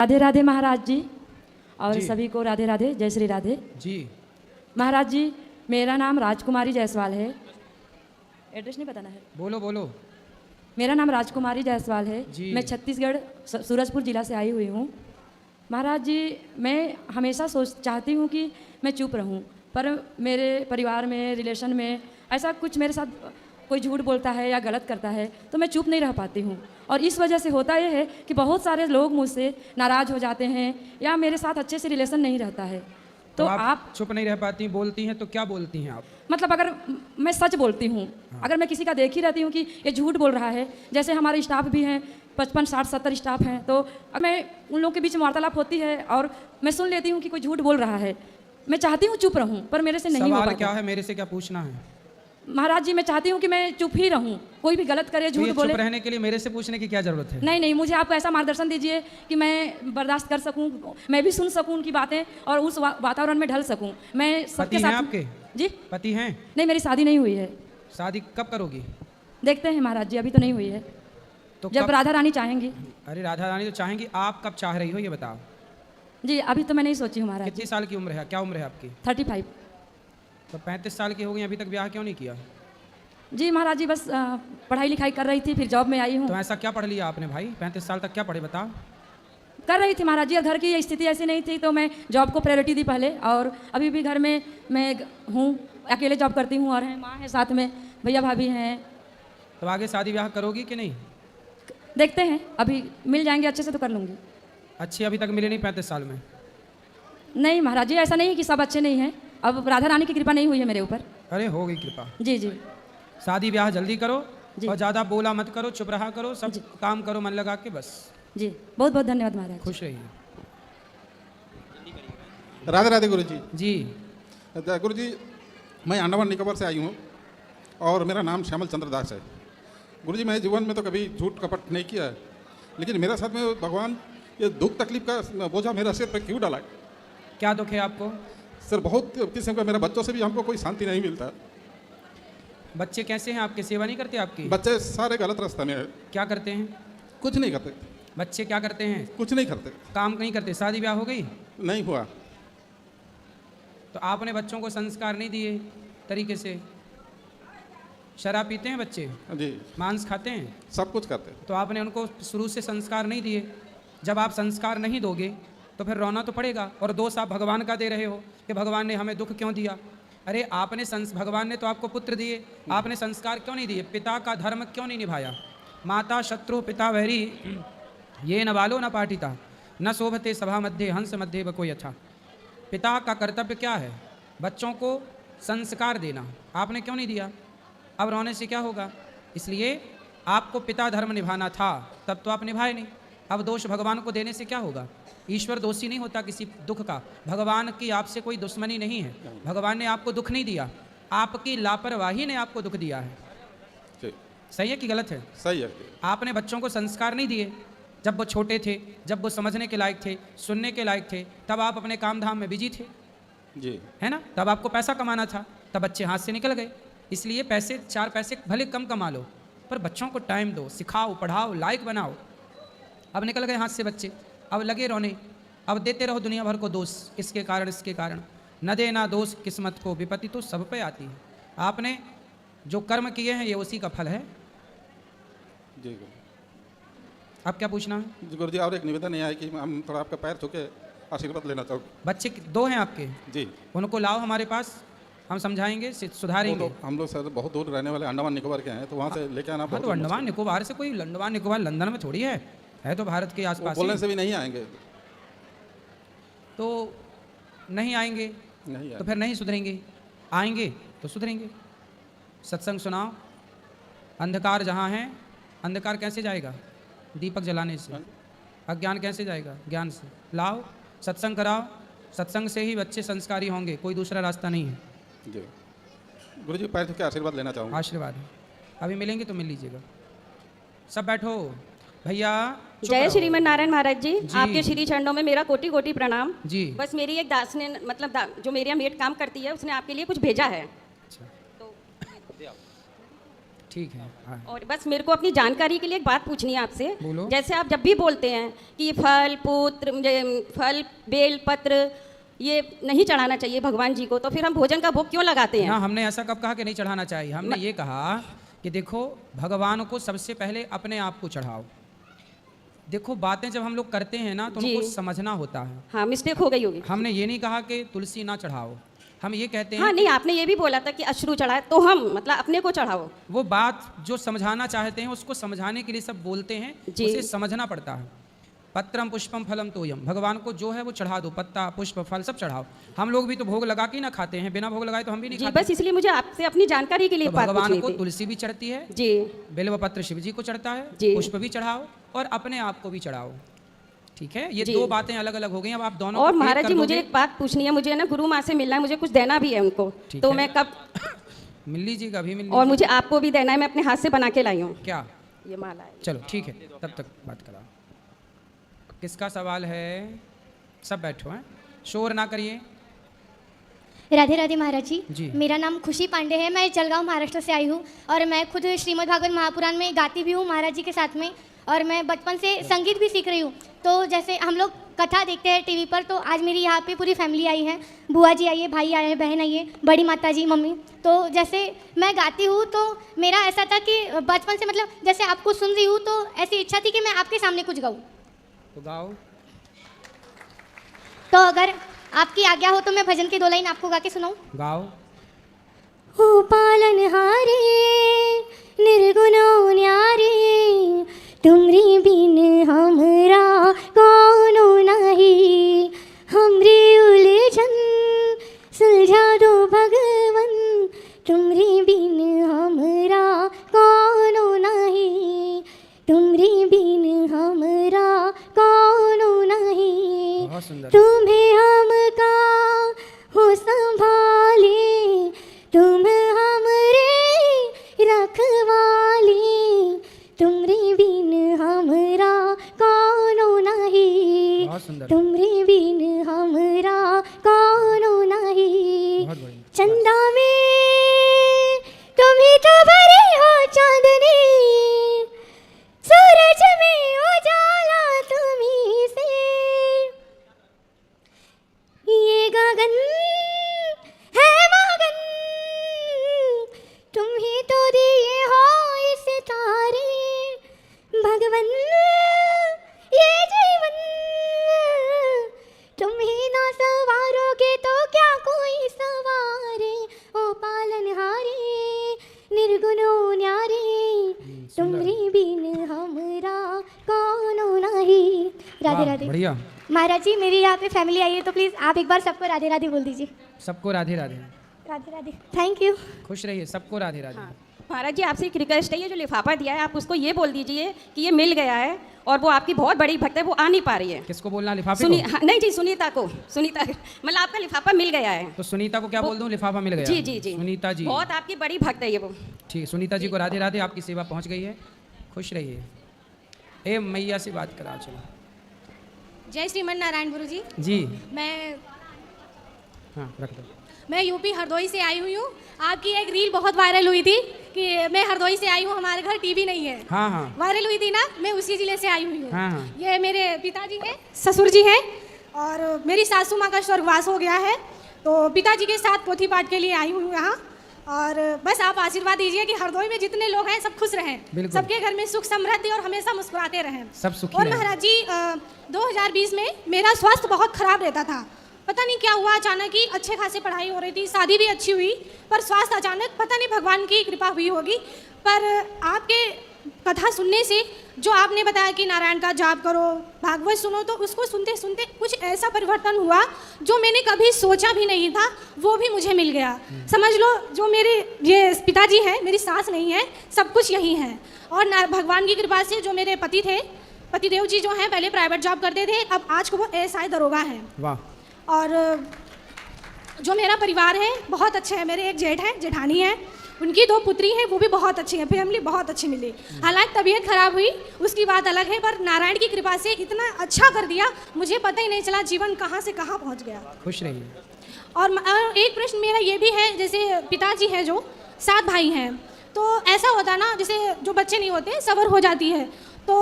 राधे राधे महाराज जी और जी। सभी को राधे राधे, जय श्री राधे। जी महाराज जी, मेरा नाम राजकुमारी जायसवाल है। एड्रेस नहीं बताना है? बोलो बोलो। मेरा नाम राजकुमारी जायसवाल है। जी। मैं छत्तीसगढ़ सूरजपुर जिला से आई हुई हूँ। महाराज जी, मैं हमेशा चाहती हूँ कि मैं चुप रहूँ, पर मेरे परिवार में, रिलेशन में ऐसा कुछ मेरे साथ कोई झूठ बोलता है या गलत करता है तो मैं चुप नहीं रह पाती हूँ। और इस वजह से होता यह है कि बहुत सारे लोग मुझसे नाराज़ हो जाते हैं या मेरे साथ अच्छे से रिलेशन नहीं रहता है। तो आप चुप नहीं रह पाती, बोलती हैं तो क्या बोलती हैं आप? मतलब अगर मैं सच बोलती हूँ, अगर मैं किसी का देख ही रहती हूँ कि ये झूठ बोल रहा है, जैसे हमारे स्टाफ भी हैं 55, 60, 70 स्टाफ हैं, तो अगर मैं उन लोगों के बीच में वार्तालाप होती है और मैं सुन लेती हूँ कि कोई झूठ बोल रहा है, मैं चाहती हूँ चुप रहूँ पर मेरे से नहीं हो सवाल पाता। क्या है, मेरे से क्या पूछना है? महाराज जी, मैं चाहती हूँ कि मैं चुप ही रहूँ, कोई भी गलत करे, तो झूठ ये बोले। चुप रहने के लिए मेरे से पूछने की क्या जरूरत है? नहीं, मुझे आपको ऐसा मार्गदर्शन दीजिए कि मैं बर्दाश्त कर सकूं, मैं भी सुन सकूं उनकी बातें और उस वातावरण में ढल सकूं। मैं सबके पति हैं साथ। आपके? जी, पति हैं? नहीं, मेरी शादी नहीं हुई है। शादी कब करोगी? देखते हैं महाराज जी, अभी तो नहीं हुई है, तो जब राधा रानी चाहेंगी। अरे राधा रानी तो चाहेंगी, आप कब चाह रही हो ये बताओ। जी, अभी तो मैं नहीं सोची हूँ महाराज कितनी साल की उम्र है, क्या उम्र है आपकी? 35। तो 35 साल की हो गई, अभी तक ब्याह क्यों नहीं किया? जी महाराज जी, बस पढ़ाई लिखाई कर रही थी, फिर जॉब में आई हूँ। तो ऐसा क्या पढ़ लिया आपने भाई? 35 साल तक क्या पढ़े बताओ? कर रही थी महाराज जी, और घर की स्थिति ऐसी नहीं थी तो मैं जॉब को प्रायोरिटी दी पहले, और अभी भी घर में मैं हूँ, अकेले जॉब करती हूँ और माँ है साथ में, भैया भाभी हैं। तो आगे शादी ब्याह करोगी कि नहीं? देखते हैं, अभी मिल जाएंगे अच्छे से तो कर लूँगी। अच्छी अभी तक मिले नहीं 35 साल में? नहीं महाराज जी, ऐसा नहीं कि सब अच्छे नहीं हैं, अब राधा रानी की कृपा नहीं हुई है मेरे ऊपर। अरे हो गई कृपा। जी जी। शादी ब्याह जल्दी करो जी। और ज़्यादा बोला मत करो, चुप रहा करो, सब जी। काम करो मन लगा के, बस जी, बहुत बहुत धन्यवाद महाराज। खुश रहिए। राधे राधे गुरु जी। जी गुरु जी, मैं अंडमान निकोबार से आई हूँ और मेरा नाम श्यामल चंद्र दास है। गुरु जी, मैं जीवन में तो कभी झूठ कपट नहीं किया है, लेकिन मेरे साथ में भगवान ये दुख तकलीफ का बोझा मेरा सिर पर क्यों डाला है? क्या दुख है आपको? सर, बहुत किस्म का, मेरा बच्चों से भी हमको कोई शांति नहीं मिलता। बच्चे कैसे हैं आपके, सेवा नहीं करते आपकी? बच्चे सारे गलत रास्ते में है, क्या करते हैं कुछ नहीं करते। बच्चे? क्या करते हैं? कुछ नहीं करते। काम नहीं करते। शादी ब्याह हो गई? नहीं हुआ। तो आपने बच्चों को संस्कार नहीं दिए तरीके से। शराब पीते हैं बच्चे, जी, मांस खाते हैं, सब कुछ करते। तो आपने उनको शुरू से संस्कार नहीं दिए। जब आप संस्कार नहीं दोगे तो फिर रोना तो पड़ेगा, और दोष आप भगवान का दे रहे हो कि भगवान ने हमें दुख क्यों दिया। अरे आपने भगवान ने तो आपको पुत्र दिए, आपने संस्कार क्यों नहीं दिए? पिता का धर्म क्यों नहीं निभाया? माता शत्रु पिता वैरी ये न बालो न पाठिता न शोभते सभा मध्य हंस मध्य व कोई अच्छा। पिता का कर्तव्य क्या है? बच्चों को संस्कार देना। आपने क्यों नहीं दिया? अब रोने से क्या होगा? इसलिए आपको पिता धर्म निभाना था, तब तो आप निभाए नहीं। अब दोष भगवान को देने से क्या होगा? ईश्वर दोषी नहीं होता किसी दुख का। भगवान की आपसे कोई दुश्मनी नहीं है। भगवान ने आपको दुख नहीं दिया, आपकी लापरवाही ने आपको दुख दिया है। सही है कि गलत है? सही है। आपने बच्चों को संस्कार नहीं दिए जब वो छोटे थे, जब वो समझने के लायक थे, सुनने के लायक थे, तब आप अपने काम धाम में बिजी थे, जी, है ना? तब आपको पैसा कमाना था, तब बच्चे हाथ से निकल गए। इसलिए पैसे, 4 पैसे भले कम कमा लो, पर बच्चों को टाइम दो, सिखाओ, पढ़ाओ, लायक बनाओ। अब निकल गए हाथ से बच्चे, अब लगे रोने, अब देते रहो दुनिया भर को दोष, इसके कारण इसके कारण। न देना दोष किस्मत को, विपत्ति तो सब पे आती है। आपने जो कर्म किए हैं ये उसी का फल है। जी अब क्या पूछना है? जी गुरु जी, और एक निवेदन है कि हम थोड़ा आपका पैर छू के आशीर्वाद लेना चाहोगे। बच्चे 2 हैं आपके? जी, उनको लाओ हमारे पास, हम समझाएंगे, सुधारेंगे। हम लोग सर बहुत दूर रहने वाले अंडमान निकोबार के हैं, तो वहाँ से लेके आना। हाँ, तो अंडमान निकोबार से कोई, अंडमान निकोबार लंदन में थोड़ी है तो भारत के आसपास। बोलने से भी नहीं आएंगे। तो नहीं आएंगे नहीं तो फिर नहीं सुधरेंगे, आएंगे तो सुधरेंगे। सत्संग सुनाओ। अंधकार जहाँ है, अंधकार कैसे जाएगा? दीपक जलाने से। अज्ञान कैसे जाएगा? ज्ञान से। लाओ, सत्संग कराओ, सत्संग से ही बच्चे संस्कारी होंगे, कोई दूसरा रास्ता नहीं है। जी गुरु जी, पैर छू के आशीर्वाद लेना चाहूँगा। आशीर्वाद है। अभी मिलेंगे तो मिल लीजिएगा। सब बैठो भैया। जय श्रीमन नारायण महाराज जी, जी। आपके श्री चरणों में मेरा कोटि कोटि प्रणाम। जी। बस मेरी एक दास ने, मतलब जो मेरी मेट काम करती है, उसने आपके लिए कुछ भेजा है। अच्छा, तो ठीक है। हाँ। और बस मेरे को अपनी जानकारी के लिए एक बात पूछनी है आपसे। बोलो। जैसे आप जब भी बोलते हैं कि फल बेल पत्र ये नहीं चढ़ाना चाहिए भगवान जी को, तो फिर हम भोजन का भोग क्यों लगाते ना, हैं? हमने ऐसा कब कहा कि नहीं चढ़ाना चाहिए? हमने ये कहा कि देखो, भगवान को सबसे पहले अपने आप को चढ़ाओ। देखो, बातें जब हम लोग करते हैं ना तो जी। उनको समझना होता है। हाँ, मिस्टेक हो गई होगी। हमने ये नहीं कहा कि तुलसी ना चढ़ाओ, हम ये कहते हैं हाँ नहीं, आपने ये भी बोला था कि अश्रु चढ़ाए, तो हम मतलब अपने को चढ़ाओ। वो बात जो समझाना चाहते हैं उसको समझाने के लिए सब बोलते हैं, जी। उसे समझना पड़ता है। पत्रम पुष्पम फलम तोयम, भगवान को जो है वो चढ़ा दो, पत्ता पुष्प फल सब चढ़ाओ। हम लोग भी तो भोग लगा के ही ना खाते हैं, बिना भोग लगाए तो हम भी नहीं जी, खाते। बस इसलिए मुझे आपसे अपनी जानकारी के लिए तो बात भगवान पूछनी को थी। तुलसी भी चढ़ती है, जी बेलव पत्र शिव जी को चढ़ता है, जी। पुष्प भी चढ़ाओ और अपने आप को भी चढ़ाओ। ठीक है, ये जी। दो बातें अलग अलग हो गई। अब आप दोनों और को एक महाराज कर जी, मुझे दोगे। एक बात पूछनी है। मुझे ना गुरु माँ से मिलना है, मुझे कुछ देना भी है उनको, ठीक तो है। मैं कब? मिल लीजिएगा, अभी मिल और लीजिए। मुझे आपको भी देना है, मैं अपने हाथ से बना के लाई हूँ क्या? ये माला है। चलो ठीक है, तब तक बात कराओ। किसका सवाल है? सब बैठो हैं, शोर ना करिए। राधे राधे महाराज जी। जी। मेरा नाम खुशी पांडे है, मैं जलगांव महाराष्ट्र से आई हूँ और मैं खुद श्रीमद् भागवत महापुराण में गाती भी हूँ महाराज जी के साथ में, और मैं बचपन से संगीत भी सीख रही हूँ। तो जैसे हम लोग कथा देखते हैं टीवी पर, तो आज मेरी यहाँ पे पूरी फैमिली आई है, बुआ जी आई है, भाई आए हैं, बहन आई है, बड़ी माता जी, मम्मी। तो जैसे मैं गाती हूँ तो मेरा ऐसा था कि बचपन से मतलब जैसे आपको सुन रही हूँ तो ऐसी इच्छा थी कि मैं आपके सामने कुछ गाऊँ। तो गाओ। तो अगर आपकी आज्ञा हो तो मैं भजन की 2 लाइन आपको गा के सुनाऊँ। गाओ। ओ पालनहारे निर्गुणो न्यारे, तुमरी बिन हमरा कौनो नहीं, हमरी उलझन सुलझा दो भगवन, तुमरी बिन हमरा कौनो नहीं, तुमरी बिन हमरा कौनो नहीं। बहुत सुंदर। तुम्हें हमका हो संभाले, तुम हमरे रखवाले, तुमरे बिन हमरा कौनो नहीं, बहुत सुंदर। तुमरे बिन हमरा कौनो नहीं। बहुत बढ़िया। चंदा में तुम ही तो भरे हो चांदनी, सूरज में उजाला तुम्ही से, ये गगन है मगन, तुम ही तो दिए हो इस तारे, भगवन ये जीवन, तुम ही ना सवारोगे तो क्या कोई सवारे। ओ पालनहारे निर्गुणो न्यारे, तुमरी बिन हमरा कौनो नहीं। राधे वाह, राधे। बढ़िया। महाराज जी, मेरी यहाँ पे फैमिली आई है, तो प्लीज़ आप एक बार सबको राधे राधे बोल दीजिए। सबको राधे राधे। राधे राधे। Thank you. खुश रहिए, सबको राधे राधे। महाराज जी, आपसे एक रिक्वेस्ट है, ये जो लिफाफा दिया है आप उसको ये बोल दीजिए कि ये मिल गया है, और वो आपकी बहुत बड़ी भक्त है, वो आ नहीं पा रही है। किसको बोलना? लिफाफे सुनी को? हाँ, नहीं जी, सुनीता को। सुनीता मतलब आपका लिफाफा मिल गया है। तो सुनीता को क्या बोल दूं? लिफाफा मिल गया। जी जी जी, सुनीता जी, बहुत आपकी बड़ी भक्त है ये वो। ठीक। सुनीता जी को राधे राधे, आपकी सेवा पहुंच गई है। खुश रहिए। ए मैया से बात करा। चलो। जय श्रीमन नारायण गुरु जी। जी। हाँ, रख दो। मैं यूपी हरदोई से आई हुई हूँ। आपकी एक रील बहुत वायरल हुई थी कि मैं हरदोई से आई हूँ, हमारे घर टीवी नहीं है। हाँ हाँ वायरल हुई थी ना, मैं उसी जिले से आई हुई हूँ। हाँ, हाँ। ये मेरे पिताजी हैं, ससुर जी हैं, और मेरी सासू माँ का स्वर्गवास हो गया है, तो पिताजी के साथ पोथी पाठ के लिए आई हूँ यहाँ। और बस आप आशीर्वाद दीजिए कि हरदोई में जितने लोग हैं सब खुश रहें, बिल्कुल। सबके घर में सुख समृद्धि और हमेशा मुस्कुराते रहें। सब सुखी और रहें। महाराज जी 2020 में मेरा स्वास्थ्य बहुत खराब रहता था, पता नहीं क्या हुआ, अचानक ही अच्छे खासे पढ़ाई हो रही थी, शादी भी अच्छी हुई, पर स्वास्थ्य अचानक, पता नहीं भगवान की कृपा हुई होगी। पर आपके कथा सुनने से जो आपने बताया कि नारायण का जाप करो, भागवत सुनो, तो उसको सुनते सुनते कुछ ऐसा परिवर्तन हुआ जो मैंने कभी सोचा भी नहीं था, वो भी मुझे मिल गया। समझ लो, जो मेरे ये पिताजी हैं, मेरी सास नहीं है, सब कुछ यही है। और भगवान की कृपा से जो मेरे पति थे, पतिदेव जी जो हैं, पहले प्राइवेट जॉब करते थे, अब आज को वो एएसआई दरोगा हैं। वाह। और जो मेरा परिवार है बहुत अच्छा है, मेरे एक जेठ है, जेठानी है, उनकी 2 पुत्री हैं, वो भी बहुत अच्छी हैं, फैमिली बहुत अच्छी मिली। हालांकि तबीयत खराब हुई, उसकी बात अलग है, पर नारायण की कृपा से इतना अच्छा कर दिया, मुझे पता ही नहीं चला जीवन कहाँ से कहाँ पहुँच गया। खुश रहिए। और एक प्रश्न मेरा ये भी है, जैसे पिताजी हैं जो 7 भाई हैं, तो ऐसा होता है ना, जैसे जो बच्चे नहीं होते सवर हो जाती है, तो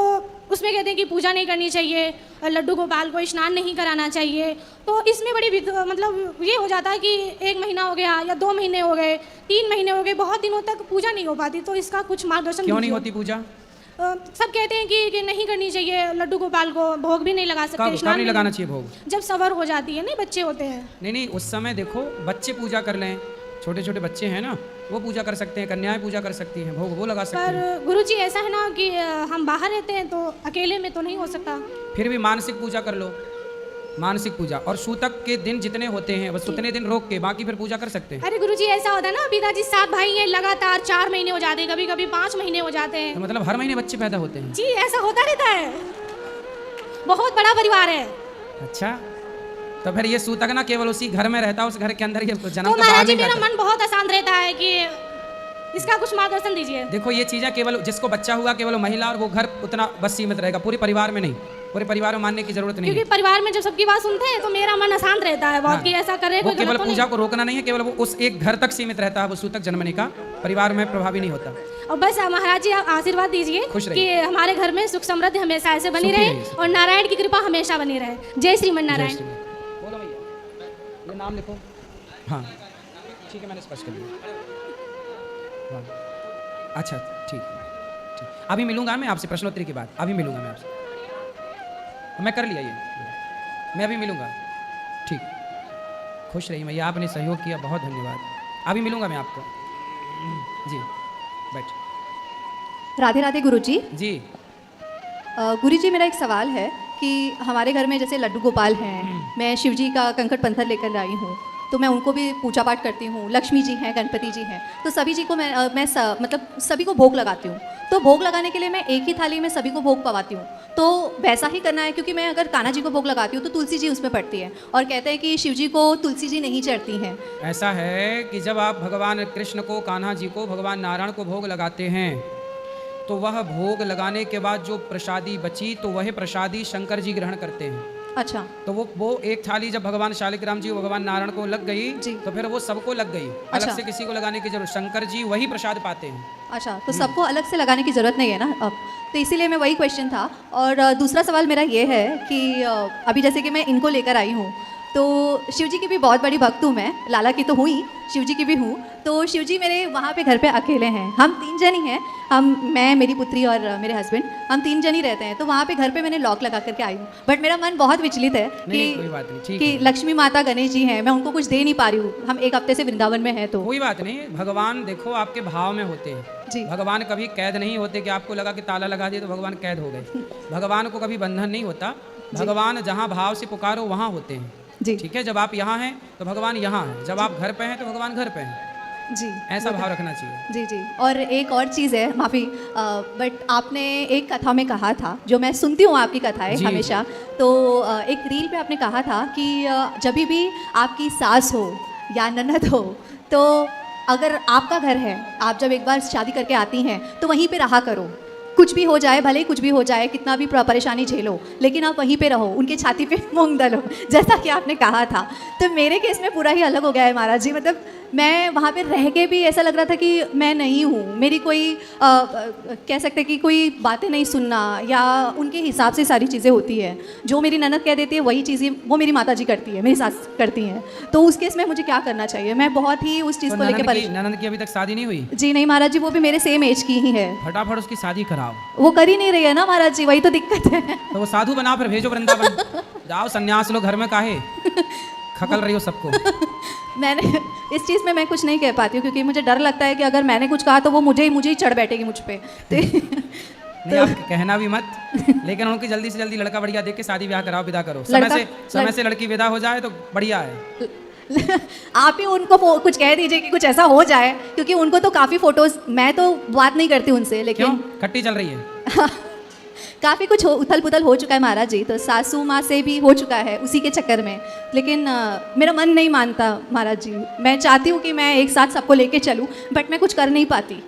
उसमें कहते हैं कि पूजा नहीं करनी चाहिए, लड्डू गोपाल को स्नान नहीं कराना चाहिए। तो इसमें बड़ी मतलब ये हो जाता है कि 1 महीना हो गया या 2 महीने हो गए, 3 महीने हो गए, बहुत दिनों तक पूजा नहीं हो पाती। तो इसका कुछ मार्गदर्शन क्यों नहीं दीजिए। होती पूजा? सब कहते हैं कि नहीं करनी चाहिए, लड्डू गोपाल को भोग भी नहीं लगा सकते, कब नहीं लगाना चाहिए भोग? जब सवर हो जाती है, नहीं बच्चे होते हैं। नहीं, उस समय देखो बच्चे पूजा कर लें, छोटे छोटे बच्चे हैं ना, वो पूजा कर सकते हैं, कन्याएं पूजा कर सकती हैं, भोग वो लगा सकते हैं। पर गुरुजी ऐसा है ना कि हम बाहर रहते हैं तो अकेले में तो नहीं हो सकता। फिर भी मानसिक पूजा कर लो, मानसिक पूजा। और सूतक के दिन जितने होते हैं बस उतने दिन रोक के बाकी फिर पूजा कर सकते हैं। अरे गुरुजी ऐसा होता है ना, पिताजी 7 भाई हैं, लगातार 4 महीने हो जाते हैं, कभी कभी 5 महीने हो जाते हैं। तो मतलब हर महीने बच्चे पैदा होते हैं? जी ऐसा होता रहता है, बहुत बड़ा परिवार है। अच्छा, तो फिर ये सूतक ना केवल उसी घर में रहता है, उस घर के अंदर ही जन्म तो तो बाहर महाराज जी नहीं मेरा करता। मन बहुत अशांत रहता है कि इसका कुछ मार्गदर्शन दीजिए। देखो ये चीजें केवल जिसको बच्चा हुआ केवल महिला और वो घर उतना बस सीमित रहेगा, पूरे परिवार में नहीं, पूरे परिवार में मानने की जरूरत नहीं है। क्योंकि परिवार में जब सबकी बात सुनते हैं तो मेरा मन अशांत रहता है बहुत कि ऐसा करे वो कोई केवल गलत तो पूजा नहीं। को रोकना नहीं है, केवल वो उस एक घर तक सीमित रहता है, वो सूतक जन्मने का परिवार में प्रभावी नहीं होता। और बस महाराज जी आप आशीर्वाद दीजिए खुश रहिए। कि हमारे घर में सुख समृद्धि हमेशा ऐसे बनी सुखी रहे रहिए। और नारायण की कृपा हमेशा बनी रहे। जय श्रीमन जय नारायण। श्री राम। बोलो भैया, ये नाम लिखो। हाँ ठीक है, मैंने स्पष्ट कर दिया। हाँ अच्छा ठीक ठीक, अभी मिलूंगा मैं आपसे प्रश्नोत्तरी के बाद, अभी मिलूंगा मैं आपसे, मैं कर लिया ये, मैं अभी मिलूंगा। ठीक, खुश रहिए मैया, आपने सहयोग किया, बहुत धन्यवाद। अभी मिलूंगा मैं आपको। जी बैठ। राधे राधे गुरुजी। जी गुरुजी मेरा एक सवाल है कि हमारे घर में जैसे लड्डू गोपाल हैं, मैं शिव जी का कंकड़ पत्थर लेकर आई हूँ, तो मैं उनको भी पूजा पाठ करती हूँ, लक्ष्मी जी हैं, गणपति जी हैं, तो सभी जी को मतलब सभी को भोग लगाती हूँ। तो भोग लगाने के लिए मैं एक ही थाली में सभी को भोग पवाती हूँ, तो वैसा ही करना है? क्योंकि मैं अगर कान्हा जी को भोग लगाती हूँ तो तुलसी जी उसमें पड़ती है, और कहते हैं कि शिव जी को तुलसी जी नहीं चढ़ती हैं। ऐसा है कि जब आप भगवान कृष्ण को, कान्हा जी को, भगवान नारायण को भोग लगाते हैं तो वह भोग लगाने के बाद जो प्रसादी बची तो वह प्रसादी शंकर जी ग्रहण करते हैं। अच्छा, तो वो एक थाली जब भगवान शालिग्राम जी भगवान नारायण को लग गई जी। तो फिर वो सबको लग गई, अलग अच्छा। से किसी को लगाने की जरूरत, शंकर जी वही प्रसाद पाते हैं। अच्छा, तो सबको अलग से लगाने की ज़रूरत नहीं है ना अब, तो इसीलिए मैं वही क्वेश्चन था। और दूसरा सवाल मेरा ये है कि अभी जैसे कि मैं इनको लेकर आई हूँ, तो शिव जी की भी बहुत बड़ी भक्त हूँ मैं, लाला की तो हुई, शिव जी की भी हूँ। तो शिव जी मेरे वहाँ पे घर पे अकेले हैं, हम 3 जन ही हैं, मैं, मेरी पुत्री और मेरे हस्बैंड, हम 3 जन ही रहते हैं। तो वहाँ पे घर पे मैंने लॉक लगा करके आई हूँ, बट मेरा मन बहुत विचलित है नहीं, कोई बात नहीं, ठीक कि है। लक्ष्मी माता, गणेश जी हैं, मैं उनको कुछ दे नहीं पा रही हूँ, हम 1 हफ्ते से वृंदावन में हैं। तो कोई बात नहीं, भगवान देखो आपके भाव में होते हैं जी। भगवान कभी कैद नहीं होते कि आपको लगा कि ताला लगा दिया तो भगवान कैद हो गए। भगवान को कभी बंधन नहीं होता, भगवान जहाँ भाव से पुकारो वहाँ होते हैं। जी ठीक है, जब आप यहाँ हैं तो भगवान यहाँ हैं, जब आप घर पे हैं तो भगवान घर पे हैं, जी, ऐसा भाव रखना चाहिए। जी जी। और एक और चीज़ है, माफ़ी, बट आपने एक कथा में कहा था, जो मैं सुनती हूँ आपकी कथाएं जी। हमेशा, तो एक रील पे आपने कहा था कि जब भी आपकी सास हो या ननद हो, तो अगर आपका घर है, आप जब एक बार शादी करके आती हैं तो वहीं पे रहा करो, कुछ भी हो जाए, भले ही कुछ भी हो जाए, कितना भी परेशानी झेलो, लेकिन आप वहीं पे रहो, उनके छाती पे मूंग दलो, जैसा कि आपने कहा था। तो मेरे केस में पूरा ही अलग हो गया है महाराज जी, मतलब मैं वहाँ पे रह के भी ऐसा लग रहा था कि मैं नहीं हूँ, मेरी कोई कह सकते कि कोई बातें नहीं सुनना, या उनके हिसाब से सारी चीज़ें होती है, जो मेरी ननद कह देती है वही चीज़ें वो मेरी माता जी करती है, मेरी सास करती हैं। तो उस केस में मुझे क्या करना चाहिए? मैं बहुत ही उस चीज़ तो को लेकर ननद की अभी तक शादी नहीं हुई? जी नहीं महाराज जी, वो भी मेरे सेम एज की ही है। फटाफट उसकी शादी कराओ। वो कर ही नहीं रही है ना महाराज जी, वही तो दिक्कत है। तो वो साधु बनाओ, फिर भेजो वृंदावन। जाओ सन्यास लो, घर में काहे खकल रही हो सबको। मैंने इस चीज़ में मैं कुछ नहीं कह पाती हूँ, क्योंकि मुझे डर लगता है कि अगर मैंने कुछ कहा तो वो मुझे ही चढ़ बैठेगी मुझ पे। नहीं, आप कहना भी मत, लेकिन उनकी जल्दी से जल्दी लड़का बढ़िया देख के शादी ब्याह कराओ, विदा करो, समय से लड़की विदा हो जाए तो बढ़िया है। आप ही उनको कुछ कह दीजिए कि कुछ ऐसा हो जाए, क्योंकि उनको तो काफ़ी फोटोज, मैं तो बात नहीं करती उनसे, क्यों? लेकिन खट्टी चल रही है? काफ़ी कुछ उथल पुथल हो चुका है महाराज जी, तो सासू माँ से भी हो चुका है उसी के चक्कर में, लेकिन मेरा मन नहीं मानता महाराज जी। मैं चाहती हूँ कि मैं एक साथ सबको लेके चलूँ, बट मैं कुछ कर नहीं पाती।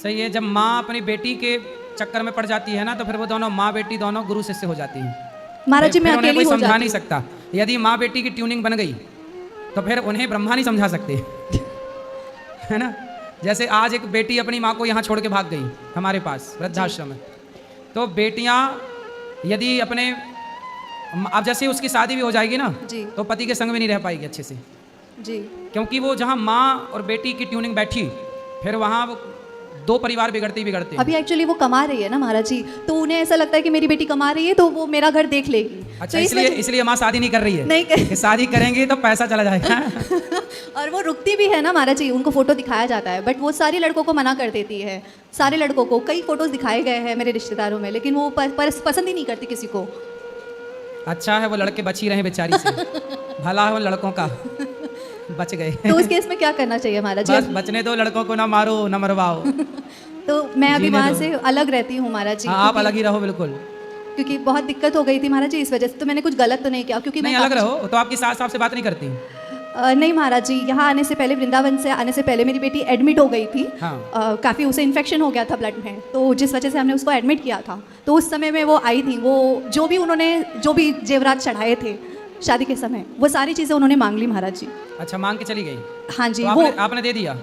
सही है, जब माँ अपनी बेटी के चक्कर में पड़ जाती है ना, तो फिर वो दोनों माँ बेटी दोनों गुरु शिष्य हो जाती हैं। महाराज जी मैं फिर उन्हें अकेली कोई हो समझा जाती नहीं हूँ। सकता। यदि माँ बेटी की ट्यूनिंग बन गई तो फिर उन्हें ब्रह्मा नहीं समझा सकते। है ना? जैसे आज एक बेटी अपनी माँ को यहाँ छोड़ के भाग गई हमारे पास वृद्धाश्रम में, तो बेटियाँ यदि अपने अब जैसे उसकी शादी भी हो जाएगी ना जी। तो पति के संग में नहीं रह पाएगी अच्छे से, जी। क्योंकि वो जहाँ माँ और बेटी की ट्यूनिंग बैठी फिर वहाँ दो परिवार बिगड़ते ही बिगड़ते हैं। अभी एक्चुअली वो कमा रही है ना महाराज जी, तो उन्हें ऐसा लगता है कि मेरी बेटी कमा रही है तो वो मेरा घर देख लेगी। अच्छा, तो इसलिए माँ शादी नहीं कर रही है? नहीं कर... कि शादी करेंगे तो पैसा चला जाएगा। और वो रुकती भी है ना महाराज जी, उनको फोटो दिखाया जाता है बट वो सारे लड़कों को मना कर देती है। सारे लड़कों को कई फोटोज दिखाए गए हैं मेरे रिश्तेदारों में, लेकिन वो पसंद ही नहीं करती किसी को। अच्छा है वो लड़के बच ही रहे बेचारी से, भला है उन लड़कों का, बच गए। तो उस केस में क्या करना चाहिए महाराज जी? बस बचने दो, लड़कों को ना मारो ना मरवाओ। तो मैं अभी जीने वहाँ दो। से अलग रहती हूँ महाराज जी। हाँ, आप अलग ही रहो बिल्कुल। क्योंकि बहुत दिक्कत हो गई थी महाराज जी इस वजह से, तो मैंने कुछ गलत तो नहीं किया क्योंकि नहीं मैं अलग रहो। तो आपकी सास आपसे बात नहीं करती? नहीं महाराज जी, यहाँ आने से पहले, वृंदावन से आने से पहले मेरी बेटी एडमिट हो गई थी। हाँ। काफ़ी उसे इन्फेक्शन हो गया था ब्लड में, तो जिस वजह से हमने उसको एडमिट किया था। तो उस समय में वो आई थी, वो जो भी जेवरात चढ़ाए थे शादी के समय, वो सारी चीज़ें उन्होंने मांग ली महाराज जी। अच्छा, मांग के चली गई? हाँ जी। तो वो आपने दे दिया?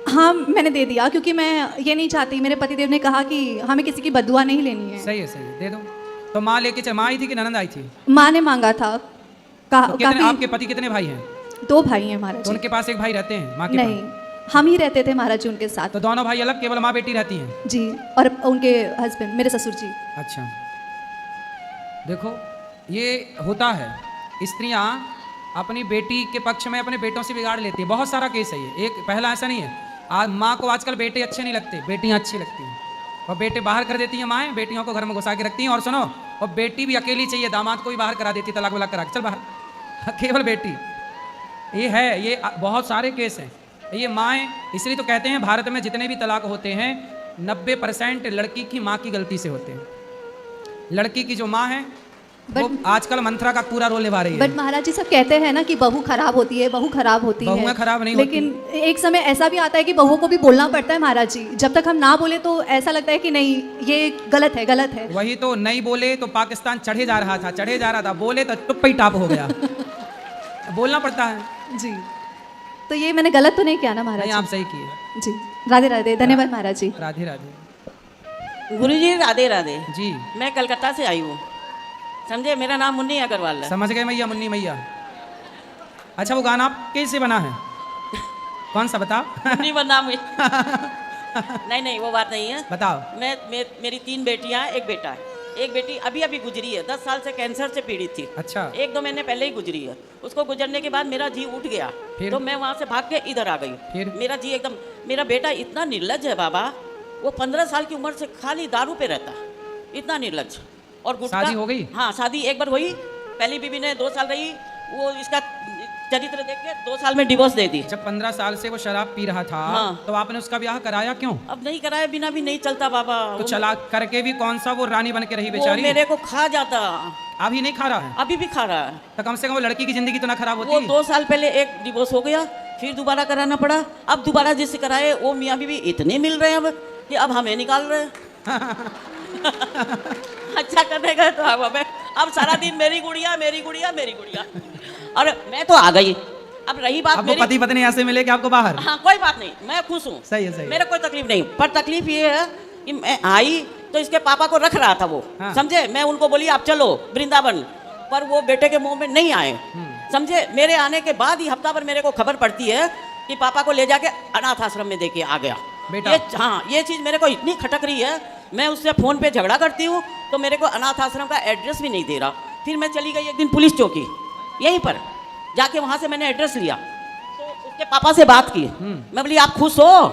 हाँ, मैंने दे दिया क्योंकि मैं ये नहीं चाहती, मेरे पतिदेव ने कहा कि हमें किसी की बददुआ नहीं लेनी है। सही है, दे दो। तो माँ लेके माँ आई थी कि ननद आई थी? माँ ने मांगा था। तो आपके पति कितने भाई हैं? 2 भाई हैं महाराज तो जी। उनके पास एक भाई रहते हैं माँ के नहीं, हम ही रहते थे महाराज जी उनके साथ। तो दोनों भाई अलग, केवल माँ बेटी रहती हैं? जी, और उनके हस्बैंड मेरे ससुर जी। अच्छा, देखो ये होता है, स्त्रियाँ अपनी बेटी के पक्ष में अपने बेटों से बिगाड़ लेती है। बहुत सारा केस है ये, एक पहला ऐसा नहीं है। माँ को आजकल बेटे अच्छे नहीं लगते, बेटियाँ अच्छी लगती हैं, और बेटे बाहर कर देती हैं माएँ, बेटियों को घर में घुसा के रखती हैं। और सुनो, और बेटी भी अकेली चाहिए, दामाद को भी बाहर करा देती, तलाक वलाक करा के चल बाहर, केवल बेटी। ये है, ये बहुत सारे केस हैं ये माएँ। इसलिए तो कहते हैं भारत में जितने भी तलाक होते हैं 90% लड़की की माँ की गलती से होते हैं। लड़की की जो माँ है वो आजकल मंत्रा का पूरा रोल निभा रही है। बट महाराज जी सब कहते हैं ना कि बहू खराब होती है, बहू खराब होती है। बहुएं खराब नहीं लेकिन एक समय ऐसा भी आता है कि बहुओं को भी बोलना पड़ता है महाराज जी। जब तक हम ना बोले तो ऐसा लगता है कि नहीं, ये गलत है, गलत है। वही तो, नहीं बोले तो पाकिस्तान चढ़े जा रहा था, बोले तो टुप्पा ही टाप हो गया। बोलना पड़ता है जी। तो ये मैंने गलत तो नहीं किया ना महाराज नहीं, जी? आप सही किए जी। राधे राधे, धन्यवाद महाराज जी। राधे राधे। गुरुजी राधे राधे। जी, मैं कलकत्ता से आई हूँ, समझे। मेरा नाम मुन्नी अग्रवाल है। समझ गए मैया, मुन्नी मैया। अच्छा, वो गाना आप कैसे बना है? कौन सा बताओ? मुन्नी बना नहीं वो बात नहीं है। बताओ। मेरी 3 बेटियाँ, एक बेटा है। एक बेटी अभी गुजरी है, 10 साल से कैंसर से पीड़ित थी। अच्छा। 1-2 महीने पहले ही गुजरी है। उसको गुजरने के बाद मेरा जी उठ गया, तो मैं वहाँ से भाग के इधर आ गई। फिर? मेरा जी एकदम, मेरा बेटा इतना निर्लज है बाबा, वो 15 साल की उम्र से खाली दारू पे रहता, इतना निर्लज। और गुटखा। शादी हो गई? हाँ, शादी एक बार हुई, पहली बीवी ने 2 साल रही, वो इसका चरित्र देख के 2 साल में डिवोर्स दे दी। जब 15 साल से वो शराब पी रहा था, हाँ। तो आपने उसका ब्याह कराया क्यों? अब नहीं कराए बिना भी नहीं चलता बाबा। तो चला करके भी कौन सा वो रानी बन के रही वो बेचारी? मेरे को खा जाता, अभी नहीं खा रहा है? अभी भी खा रहा है। तो कम से कम वो लड़की की जिंदगी तो ना खराब वो होती? 2 साल पहले एक डिवोर्स हो गया, फिर दोबारा कराना पड़ा। अब दोबारा जिससे कराए वो मियाँ बीवी इतने मिल रहे हैं अब कि अब हमें निकाल रहे हैं। अच्छा करने गए तो अब सारा दिन मेरी गुड़िया मेरी गुड़िया मेरी गुड़िया। और मैं तो आ गई। अब रही बात आपको मेरी, पति पत्नी ऐसे मिले कि आपको बाहर? हाँ, कोई बात नहीं, मैं खुश हूँ। सही है, सही है। मेरे कोई तकलीफ नहीं, पर तकलीफ ये है कि मैं आई तो इसके पापा को रख रहा था वो। हाँ। समझे। मैं उनको बोली आप चलो वृंदावन, पर वो बेटे के मुंह में नहीं आए। समझे। मेरे आने के बाद ही हफ्ता भर मेरे को खबर पड़ती है कि पापा को ले जाके अनाथ आश्रम में देके आ गया बेटा। हाँ, ये चीज़ मेरे को इतनी खटक रही है। मैं उससे फ़ोन पे झगड़ा करती हूँ तो मेरे को अनाथ आश्रम का एड्रेस भी नहीं दे रहा। फिर मैं चली गई एक दिन पुलिस चौकी, यहीं पर जाके वहाँ से मैंने एड्रेस लिया, तो उसके पापा से बात की। मैं बोली आप खुश हो?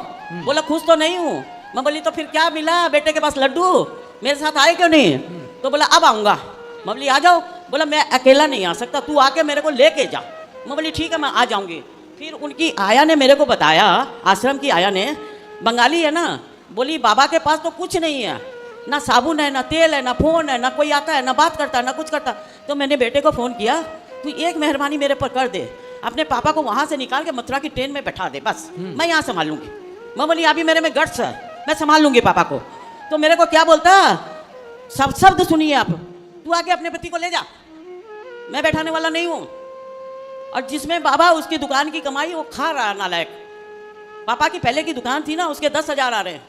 बोला खुश तो नहीं हूँ। मैं बोली तो फिर क्या मिला बेटे के पास लड्डू, मेरे साथ आए क्यों नहीं? तो बोला अब आऊँगा। मैं बोली आ जाओ। बोला मैं अकेला नहीं आ सकता, तू आके मेरे को लेके जा। मैं बोली ठीक है, मैं आ जाऊँगी। फिर उनकी आया ने मेरे को बताया, आश्रम की आया ने, बंगाली है ना, बोली बाबा के पास तो कुछ नहीं है, ना साबुन है, ना तेल है, ना फ़ोन है, ना कोई आता है, ना बात करता है, ना कुछ करता। तो मैंने बेटे को फ़ोन किया, तू एक मेहरबानी मेरे पर कर दे, अपने पापा को वहाँ से निकाल के मथुरा की ट्रेन में बैठा दे, बस मैं यहाँ संभाल लूँगी। मैं बोली अभी मेरे में गट्स है, मैं संभाल लूँगी पापा को। तो मेरे को क्या बोलता, सब शब्द सुनिए आप, तू आके अपने पति को ले जा, मैं बैठाने वाला नहीं हूँ। और जिसमें बाबा उसकी दुकान की कमाई वो खा रहा नालायक। पापा की पहले की दुकान थी ना, उसके 10,000 आ रहे हैं,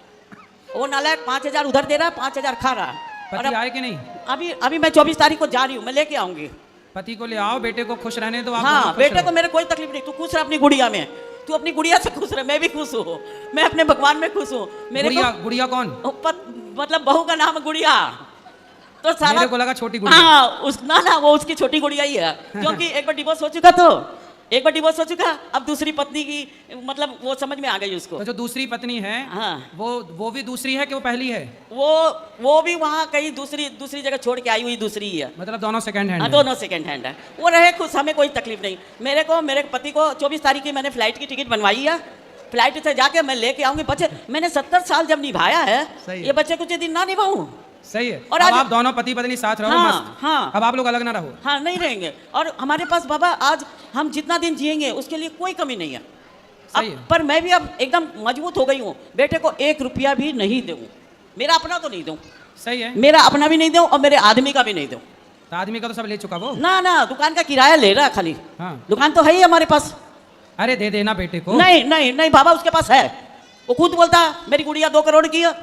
वो नालायक 5,000 उधर दे रहा है, 5,000 खा रहा है। और पति आए कि नहीं? अभी अभी मैं 24 तारीख को जा रही हूँ, मैं लेके आऊंगी। पति को ले आओ, बेटे को खुश रहने दो। आप हाँ, दोनों खुश बेटे रहो। को मेरे कोई तकलीफ नहीं, तू खुश रह अपनी गुड़िया में, तू अपनी गुड़िया से खुश रह, मैं भी खुश हूँ, मैं अपने भगवान में खुश हूँ। मेरे गुड़िया को गुड़िया कौन? मतलब बहू का नाम है गुड़िया, तो सारा मेरे को लगा छोटी गुड़िया। हाँ, उस ना वो उसकी छोटी गुड़िया ही है, क्योंकि एक बार डिवोर्स हो चुका, तो एक बार डिवोर्स हो चुका, अब दूसरी पत्नी की मतलब वो समझ में आ गई उसको। तो जो दूसरी पत्नी है, हाँ, वो भी दूसरी है कि वो पहली है? वो भी वहाँ कहीं दूसरी जगह छोड़ के आई हुई दूसरी ही है। मतलब दोनों सेकंड हैंड हाँ, है। दोनों सेकंड हैंड है, वो रहे खुश, हमें कोई तकलीफ नहीं। मेरे पति को 24 तारीख की मैंने फ्लाइट की टिकट बनवाई है, फ्लाइट से जाके मैं लेके आऊंगी बच्चे। मैंने 70 साल जब निभाया है, ये बच्चे कुछ दिन ना निभाऊं। सही है। और अब आज आप दोनों पति पत्नी साथ रहो। हाँ, मस्त। हाँ। अब आप लोग अलग ना रहो। हाँ, नहीं रहेंगे। और हमारे पास बाबा आज हम जितना दिन जिएंगे उसके लिए कोई कमी नहीं है। सही है। पर मैं भी अब एकदम मजबूत हो गई हूँ, बेटे को 1 रुपया भी नहीं दूँ, मेरा अपना तो नहीं दूँ। सही है। मेरा अपना भी नहीं दूँ और मेरे आदमी का भी नहीं दूँ। तो आदमी का तो सब ले चुका वो। ना, दुकान का किराया ले रहा है खाली। हाँ। दुकान तो है ही हमारे पास। अरे दे देना बेटे को। नहीं बाबा, उसके पास है, वो खुद बोलता मेरी गुड़िया 2 करोड़ की है।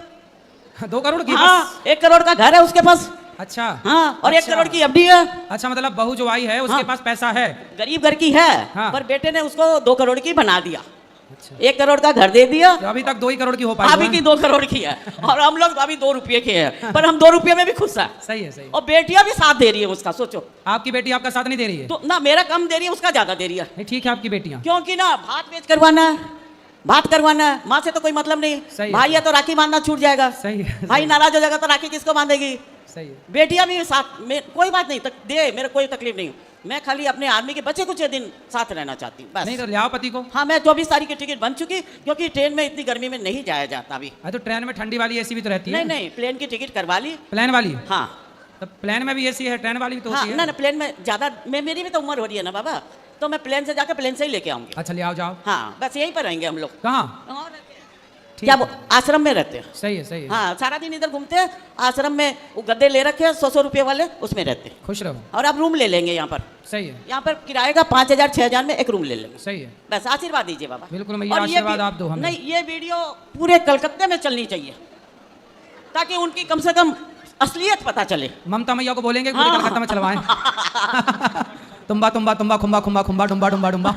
2 करोड़ की? हाँ, 1 करोड़ का घर है उसके पास। अच्छा। हाँ, और 1 अच्छा। करोड़ की एफडी है। अच्छा, मतलब बहू जो आई है उसके हाँ। पास पैसा है। गरीब घर की है। हाँ। पर बेटे ने उसको 2 करोड़ की बना दिया। अच्छा। 1 करोड़ का घर दे दिया। तो अभी तक 2 ही करोड़ की हो पाई। अभी की 2 करोड़ की है, और हम लोग अभी 2 रुपये के हैं, पर हम 2 रुपये में भी खुश है। सही है, सही है। और बेटियां भी साथ दे रही है उसका, सोचो। आपकी बेटी आपका साथ नहीं दे रही है? तो ना मेरा कम दे रही है, उसका ज्यादा दे रही है। नहीं, ठीक है आपकी बेटियां। क्योंकि ना भात बेच करवाना है, बात करवाना है, माँ से तो कोई मतलब नहीं। सही है। भाई है तो राखी बांधना छूट जाएगा। सही है। भाई नाराज हो जाएगा तो राखी किसको बांधेगी? सही है। बेटियां भी साथ में, कोई बात नहीं, दे, मेरे कोई तकलीफ नहीं। मैं खाली अपने आदमी के बच्चे कुछ दिन साथ रहना चाहती हूँ, बस। नहीं तो ले आओ पति को। हाँ, मैं 24 तारीख की टिकट बन चुकी, क्योंकि ट्रेन में इतनी गर्मी में नहीं जाया जाता अभी। तो ट्रेन में ठंडी वाली एसी भी तो रहती है। नहीं, प्लेन की टिकट करवा ली। प्लेन वाली? हाँ। तो प्लेन में भी एसी है, ट्रेन वाली भी तो हाँ, होती है। ना प्लेन में ज्यादा, मेरी भी तो उम्र हो रही है ना बाबा, तो मैं प्लेन से जाकर प्लेन से ही लेके आऊंगी। अच्छा, ले आओ, जाओ। हाँ, बस यहीं पर रहेंगे हम लोग। कहाँ? क्या वो आश्रम में रहते हैं। सही है, सही है। हाँ, सारा दिन इधर घूमते हैं, आश्रम में वो गद्दे ले रखे हैं 100 रुपये वाले, उसमें रहते हैं। खुश रहो। और अब रूम ले लेंगे यहाँ पर। सही है। यहाँ पर किराए का 5,000 6,000 में एक रूम ले लेंगे। सही है। बस आशीर्वाद दीजिए बाबा। बिल्कुल मैया, और ये आशीर्वाद भी- आप दो हमें। नहीं, ये वीडियो पूरे कलकत्ते में चलनी चाहिए, ताकि उनकी कम से कम असलियत पता चले। ममता मैया को बोलेंगे पूरे हाँ। कलकत्ता में चलवाएं। तुम्बा तुम्बा तुम्बा खुम्बा खुम्बा खुम्बा डुम्बा डुम्बा डुम्बा।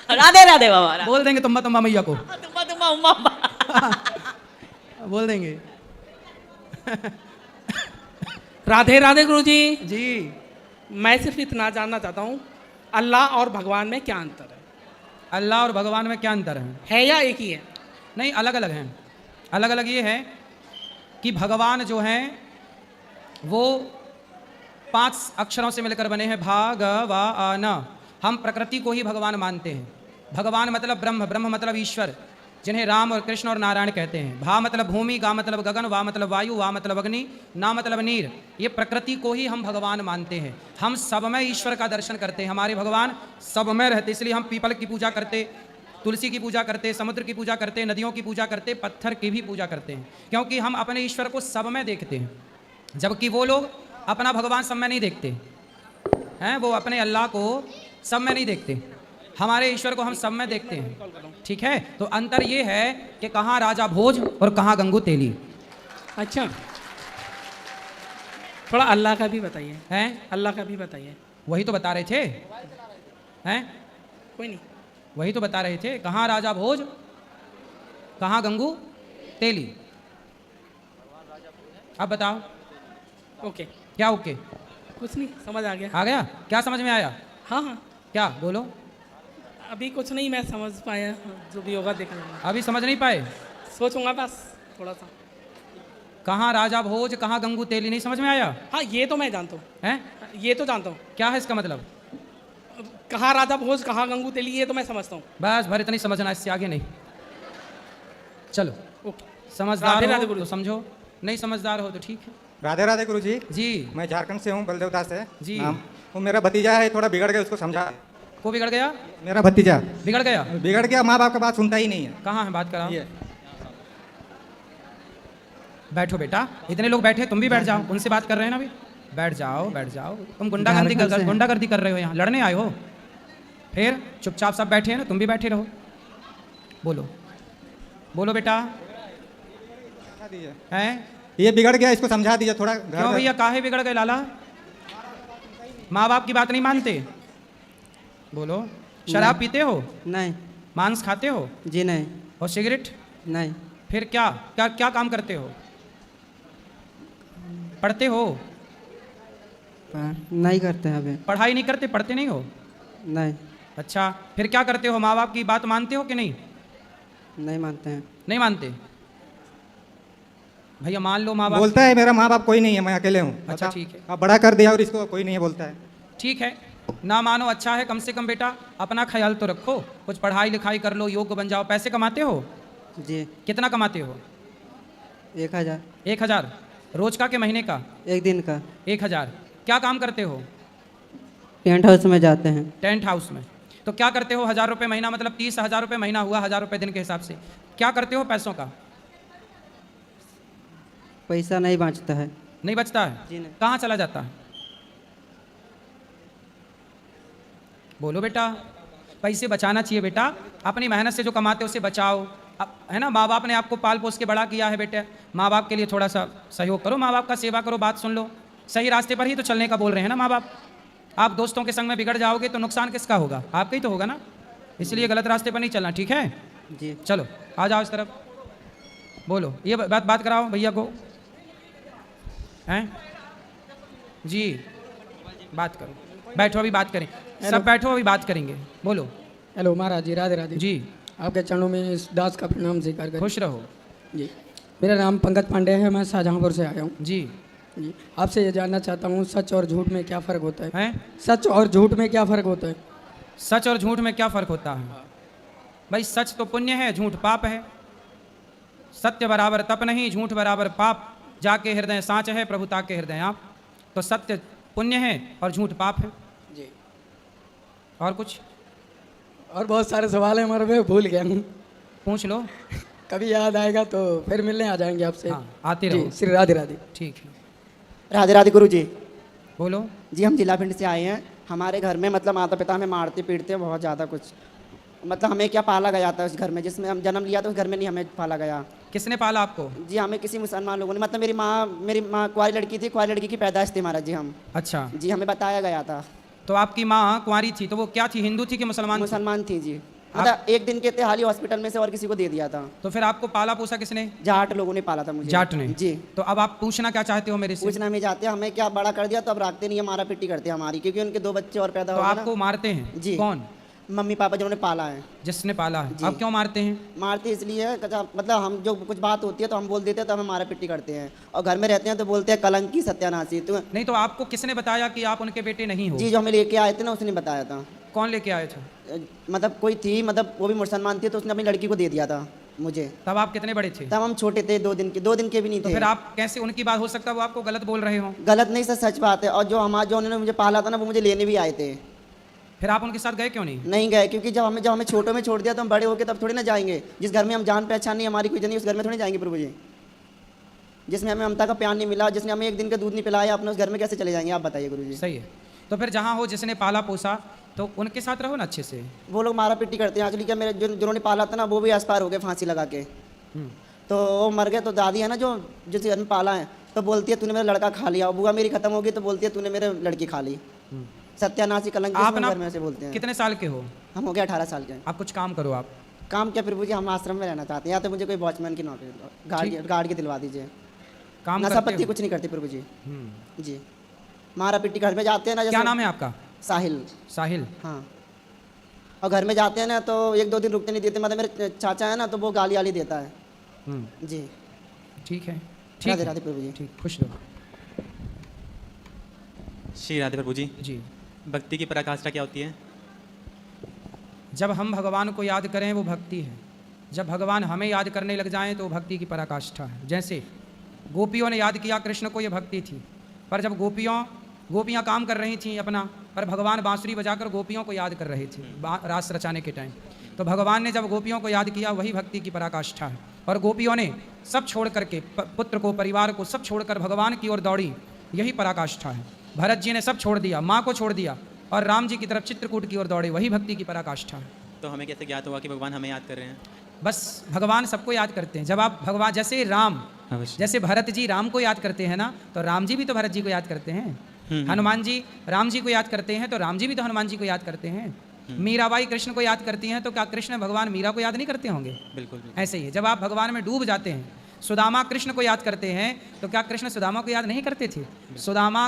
राधे राधे बाबा। बोल देंगे तुम्बा तुम्बा मैया को। तुम्बा तुम्बा उम्मा बोल देंगे। राधे राधे गुरुजी। जी। मैं सिर्फ इतना जानना चाहता हूँ, अल्लाह और भगवान में क्या अंतर है? अल्लाह और भगवान में क्या अंतर है या एक ही है? नहीं, अलग अलग हैं। अलग अलग ये है कि भगवान जो हैं वो 5 अक्षरों से मिलकर बने हैं, भगवान। हम प्रकृति को ही भगवान मानते हैं। भगवान मतलब ब्रह्म, ब्रह्म मतलब ईश्वर, जिन्हें राम और कृष्ण और नारायण कहते हैं। भा मतलब भूमि, गा मतलब गगन, वा मतलब वायु, वा मतलब अग्नि, ना मतलब नीर। ये प्रकृति को ही हम भगवान मानते हैं। हम सब में ईश्वर का दर्शन करते हैं। हमारे भगवान सब में रहते, इसलिए हम पीपल की पूजा करते, तुलसी की पूजा करते, समुद्र की पूजा करते, नदियों की पूजा करते, पत्थर की भी पूजा करते हैं, क्योंकि हम अपने ईश्वर को सब में देखते हैं। जबकि वो लोग अपना भगवान सब में नहीं देखते हैं, वो अपने अल्लाह को सब में नहीं देखते। हमारे ईश्वर को हम सब में देखते हैं। ठीक है, तो अंतर ये है कि कहाँ राजा भोज और कहाँ गंगू तेली। अच्छा, थोड़ा अल्लाह का भी बताइए। हैं? अल्लाह का भी बताइए। वही तो बता रहे थे। हैं? कोई नहीं, वही तो बता रहे थे, कहाँ राजा भोज कहाँ गंगू तेली। अब बताओ। ओके। क्या ओके? कुछ नहीं, समझ आ गया। आ गया? क्या समझ में आया? हाँ हाँ, क्या बोलो? अभी कुछ नहीं मैं समझ पाया, जो भी होगा देख लेंगे। अभी समझ नहीं पाए? सोचूंगा बस थोड़ा सा। कहाँ राजा भोज कहाँ गंगू तेली, नहीं समझ में आया? हाँ, ये तो मैं जानता हूँ। हैं? ये तो जानता हूँ। क्या है इसका मतलब? कहाँ राजा भोज कहाँ गंगू तेली, ये तो मैं समझता हूँ। बस भर इतनी समझना, इससे आगे नहीं। चलो, ओके। समझदार राधे हो राधे तो गुरु। समझो, नहीं समझदार हो तो ठीक है। राधे राधे गुरुजी। जी। मैं झारखंड से हूँ, बलदेवता से। जी। वो मेरा भतीजा है, थोड़ा बिगड़ गया, उसको समझा। को बिगड़ गया? मेरा भतीजा बिगड़ गया? बिगड़ गया, माँ बाप का बात सुनता ही नहीं है। कहाँ है? बात कराओ। ये बैठो बेटा, इतने लोग बैठे, तुम भी बैठ जाओ। उनसे बात कर रहे हैं ना अभी, बैठ जाओ बैठ जाओ। तुम गुंडागर्दी कर रहे हो यहाँ, लड़ने आए हो? फिर चुपचाप सब बैठे हैं ना, तुम भी बैठे रहो। बोलो बोलो बेटा। समझा दीजिए। हैं ये बिगड़ गया, इसको समझा दीजिए थोड़ा। क्यों भैया, काहे बिगड़ गए लाला? माँ बाप की बात नहीं मानते? बोलो। शराब पीते हो? नहीं। मांस खाते हो? जी नहीं। और सिगरेट? नहीं। फिर क्या क्या क्या काम करते हो? पढ़ते हो? नहीं करते हैं अभी। पढ़ाई नहीं करते, पढ़ते नहीं हो? नहीं। अच्छा, फिर क्या करते हो? माँ बाप की बात मानते हो कि नहीं? नहीं मानते हैं। नहीं मानते? भैया मान लो माँ बाप। बोलता है मेरा माँ बाप कोई नहीं है, मैं अकेले हूँ। अच्छा ठीक है, अब बड़ा कर दिया और इसको कोई नहीं है बोलता है। ठीक है, ना मानो अच्छा है, कम से कम बेटा अपना ख्याल तो रखो, कुछ पढ़ाई लिखाई कर लो, योग्य बन जाओ। पैसे कमाते हो? जी। कितना कमाते हो? 1000। 1000 रोज का के महीने का? एक दिन का। 1000। क्या काम करते हो? टेंट हाउस में जाते हैं। टेंट हाउस में? तो क्या करते हो? 1000 रुपये महीना, मतलब 30,000 रुपये महीना हुआ, 1000 रुपये दिन के हिसाब से। क्या करते हो पैसों का? पैसा नहीं बचता है। नहीं बचता है? जी नहीं। कहाँ चला जाता है? बोलो बेटा। पैसे बचाना चाहिए बेटा, अपनी मेहनत से जो कमाते हो उसे बचाओ। है ना, माँ बाप ने आपको पाल पोस के बड़ा किया है बेटे, माँ बाप के लिए थोड़ा सा सहयोग करो, माँ बाप का सेवा करो, बात सुन लो। सही रास्ते पर ही तो चलने का बोल रहे हैं ना माँ बाप। आप दोस्तों के संग में बिगड़ जाओगे तो नुकसान किसका होगा? आपका ही तो होगा ना। इसलिए गलत रास्ते पर नहीं चलना, ठीक है? जी। चलो आ जाओ इस तरफ। बोलो, ये बात कराओ भैया को। हैं जी, बात करो, बैठो अभी बात करें, सब बैठो अभी बात करेंगे। बोलो। हेलो महाराज जी, राधे राधे जी। आपके चरणों में इस दास का प्रणाम स्वीकार करें। खुश रहो जी। मेरा नाम पंकज पांडे है, मैं शाहजहाँपुर से आया हूँ। जी। जी, आपसे ये जानना चाहता हूँ, सच और झूठ में क्या फ़र्क होता है? हैं? सच और झूठ में क्या फ़र्क होता है? सच और झूठ में क्या फ़र्क होता है? भाई सच तो पुण्य है, झूठ पाप है। सत्य बराबर तप नहीं, झूठ बराबर पाप। जाके हृदय सांच है, प्रभुता के हृदय आप। तो सत्य पुण्य है और झूठ पाप है। जी। और कुछ? और बहुत सारे सवाल हैं हमारे, मैं भूल गया हूँ। पूछ लो, कभी याद आएगा तो फिर मिलने आ जाएंगे आपसे। हाँ, आते जी, रहो। श्री राधे राधे। ठीक है। राधे राधे गुरु जी। बोलो। जी, हम जिला भिंड से आए हैं। हमारे घर में मतलब माता पिता हमें मारते पीटते हैं बहुत ज़्यादा। कुछ मतलब हमें क्या पाला गया था उस घर में, जिसमें हम जन्म लिया था उस घर में नहीं हमें पाला गया। किसने पाला आपको? जी, हमें किसी मुसलमान लोगों ने, मतलब मेरी माँ कुंवारी लड़की थी, कुंवारी लड़की की पैदाइश थी महाराज जी हम। अच्छा जी, हमें बताया गया था। तो आपकी माँ कुंवारी थी, तो वो क्या थी, हिंदू थी कि मुसलमान? मुसलमान थी जी। मतलब एक दिन के थे, हाल ही हॉस्पिटल में से और किसी को दे दिया था। तो फिर आपको पाला पोसा किसने? जाट लोगों ने पाला था मुझे। जाट ने? जी। तो अब आप पूछना क्या चाहते हो मेरे से? पूछना में चाहते हैं, हमें क्या बड़ा कर दिया तो अब रखते नहीं है, मारा पिट्टी करते हैं हमारी, क्योंकि उनके 2 बच्चे और पैदा तो हो गए आपको ना। मारते हैं? जी। कौन? मम्मी पापा जिन्होंने पाला है। जिसने पाला है। अब क्यों मारते हैं? मारते इसलिए मतलब हम जो कुछ बात होती है तो हम बोल देते हैं तो हमें मारा पिट्टी करते हैं, और घर में रहते हैं तो बोलते हैं कलंकी सत्यानाशी। तो नहीं, तो आपको किसने बताया कि आप उनके बेटे नहीं हो? जी, जो हमें लेके आए थे ना उसने बताया था। कौन लेके आए थे? मतलब कोई थी, मतलब वो भी मुसलमान थी, तो उसने अपनी लड़की को दे दिया था मुझे। तब आप कितने बड़े थे? तब हम छोटे थे, 2 दिन के भी नहीं तो थे। फिर आप कैसे, उनकी बात हो सकता है वो आपको गलत बोल रहे हो? गलत नहीं सर, सच बात है। और जो उन्होंने मुझे पाला था ना, वो मुझे लेने भी आए थे। फिर आप उनके साथ गए क्यों नहीं? नहीं गए, क्योंकि जब हमें छोटों में छोड़ दिया तो हम बड़े होके तब थोड़ी ना जाएंगे। जिस घर में हम जान पहचान नहीं, हमारी कोई नहीं, उस घर में थोड़ी जाएंगे प्रभु जी। जिसमें हमें ममता का प्यार नहीं मिला, जिसने हमें एक दिन का दूध नहीं पिलाया, अपने उस घर में कैसे चले जाएंगे आप बताइए गुरु जी। सही है। तो फिर जहाँ हो जिसने पाला पोसा तो उनके साथ रहो ना अच्छे से। वो लोग मारा पिट्टी करते हैं। एक्चुअली क्या, मेरे जिन्होंने पाला था ना वो भी आसपार हो गए फांसी लगा के, तो वो मर गए। तो दादी है ना जो जिस घर में पाला है, तो बोलती है तूने मेरा लड़का खा लिया। और बुआ मेरी खत्म होगी तो बोलती है तूने मेरे लड़की खा ली। सत्यानाशी कलंकी आप ना घर में से बोलते हैं। कितने साल के हो? हम हो गए 18 साल के। आप कुछ काम करो। आप काम क्या प्रभु जी, हम आश्रम में रहना चाहते हैं, या तो मुझे कोई वॉचमैन की नौकरी गार्ड की दिलवा दीजिए। काम नशा करते पत्ती हो? कुछ नहीं करती प्रभु जी। जी, मारा पिट्टी घर में जाते हैं ना। क्या नाम है आपका? साहिल। साहिल। हाँ। और घर में जाते हैं ना तो 1-2 दिन रुकते नहीं देते। मतलब मेरे चाचा है ना, तो वो गाली वाली देता है। जी। ठीक है। राधे राधे प्रभु जी। ठीक, खुश रहो। श्री राधे प्रभु जी। जी। भक्ति की पराकाष्ठा क्या होती है? जब हम भगवान को याद करें वो भक्ति है। जब भगवान हमें याद करने लग जाएं तो भक्ति की पराकाष्ठा है। जैसे गोपियों ने याद किया कृष्ण को, ये भक्ति थी। पर जब गोपियाँ काम कर रही थीं अपना, पर भगवान बांसुरी बजाकर गोपियों को याद कर रहे थे रास रचाने के टाइम। तो भगवान ने जब गोपियों को याद किया, वही भक्ति की पराकाष्ठा है। और गोपियों ने सब छोड़ करके, पुत्र को, परिवार को सब छोड़कर भगवान की ओर दौड़ी, यही पराकाष्ठा है। भरत जी ने सब छोड़ दिया, माँ को छोड़ दिया, और राम जी की तरफ चित्रकूट की ओर दौड़े, वही भक्ति की पराकाष्ठा। तो हमें कैसे ज्ञात हुआ कि भगवान हमें याद कर रहे हैं? बस भगवान सबको याद करते हैं। जब आप भगवान, जैसे राम, जैसे भरत जी राम को याद करते हैं ना, तो राम जी भी तो भरत जी को याद करते हैं। हनुमान जी राम जी को याद करते हैं, तो राम जी भी तो हनुमान जी को याद करते हैं। मीराबाई कृष्ण को याद करती हैं, तो क्या कृष्ण भगवान मीरा को याद नहीं करते होंगे? बिल्कुल। ऐसे ही है, जब आप भगवान में डूब जाते हैं, सुदामा कृष्ण को याद करते हैं, तो क्या कृष्ण सुदामा को याद नहीं करते थे? सुदामा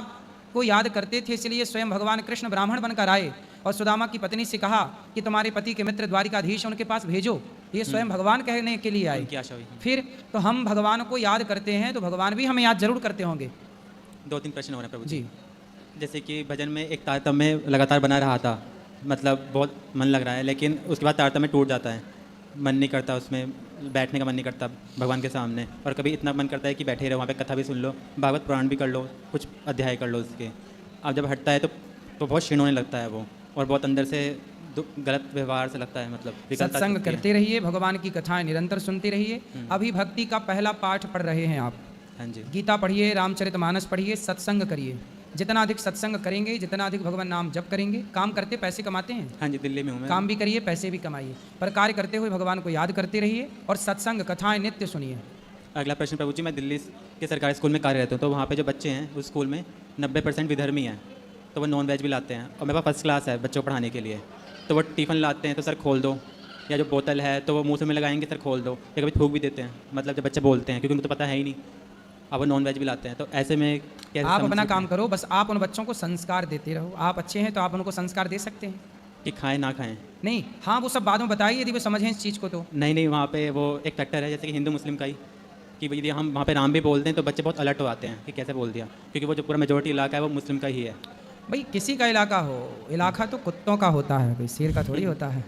को याद करते थे, इसलिए स्वयं भगवान कृष्ण ब्राह्मण बनकर आए और सुदामा की पत्नी से कहा कि तुम्हारे पति के मित्र द्वारिकाधीश उनके पास भेजो। ये स्वयं भगवान कहने के लिए आए। क्या आशा हुई? फिर तो हम भगवान को याद करते हैं, तो भगवान भी हमें याद जरूर करते होंगे। 2-3 प्रश्न हो रहे हैं प्रभु जी। जैसे कि भजन में एक तारतम्य लगातार बना रहा था, मतलब बहुत मन लग रहा है, लेकिन उसके बाद तारतम्य टूट जाता है, मन नहीं करता, उसमें बैठने का मन नहीं करता भगवान के सामने, और कभी इतना मन करता है कि बैठे रहो, वहाँ पे कथा भी सुन लो, भागवत पुराण भी कर लो, कुछ अध्याय कर लो उसके। अब जब हटता है तो बहुत क्षीण होने लगता है वो, और बहुत अंदर से गलत व्यवहार से लगता है, मतलब सत्संग करते रहिए, भगवान की कथाएं निरंतर सुनते रहिए। अभी भक्ति का पहला पाठ पढ़ रहे हैं आप। हाँ जी। गीता पढ़िए, रामचरितमानस पढ़िए, सत्संग करिए। जितना अधिक सत्संग करेंगे, जितना अधिक भगवान नाम जप करेंगे। काम करते पैसे कमाते हैं। हाँ जी, दिल्ली में हूँ मैं। काम भी करिए, पैसे भी कमाइए, पर कार्य करते हुए भगवान को याद करते रहिए और सत्संग कथाएं नित्य सुनिए। अगला प्रश्न प्रभु जी, मैं दिल्ली के सरकारी स्कूल में कार्यरत हूँ, तो वहाँ पे जो बच्चे हैं उस स्कूल में 90% विधर्मी हैं, तो वो नॉन वेज भी लाते हैं, और मेरे पास फर्स्ट क्लास है बच्चों को पढ़ाने के लिए, तो वो टिफ़िन लाते हैं तो सर खोल दो, या जो बोतल है तो वो मुँह में लगाएंगे सर खोल दो, या कभी थूक भी देते हैं, मतलब जब बच्चे बोलते हैं, क्योंकि उनको तो पता है ही नहीं। अब वो नॉन वेज भी लाते हैं, तो ऐसे में कैसे आप अपना काम करो, बस आप उन बच्चों को संस्कार देते रहो। आप अच्छे हैं तो आप उनको संस्कार दे सकते हैं कि खाएं ना खाएं। नहीं, हाँ वो सब बाद में बताइए यदि वो समझें इस चीज़ को तो। नहीं, वहाँ पे वो एक फैक्टर है, जैसे कि हिंदू मुस्लिम का ही, कि भाई यदि हम वहाँ पे राम भी बोलते हैं तो बच्चे बहुत अलर्ट हो आते हैं कि कैसे बोल दिया, क्योंकि वो जो पूरा मेजोरिटी इलाका है वो मुस्लिम का ही है। भाई किसी का इलाका हो, इलाका तो कुत्तों का होता है, भाई शेर का थोड़ी होता है।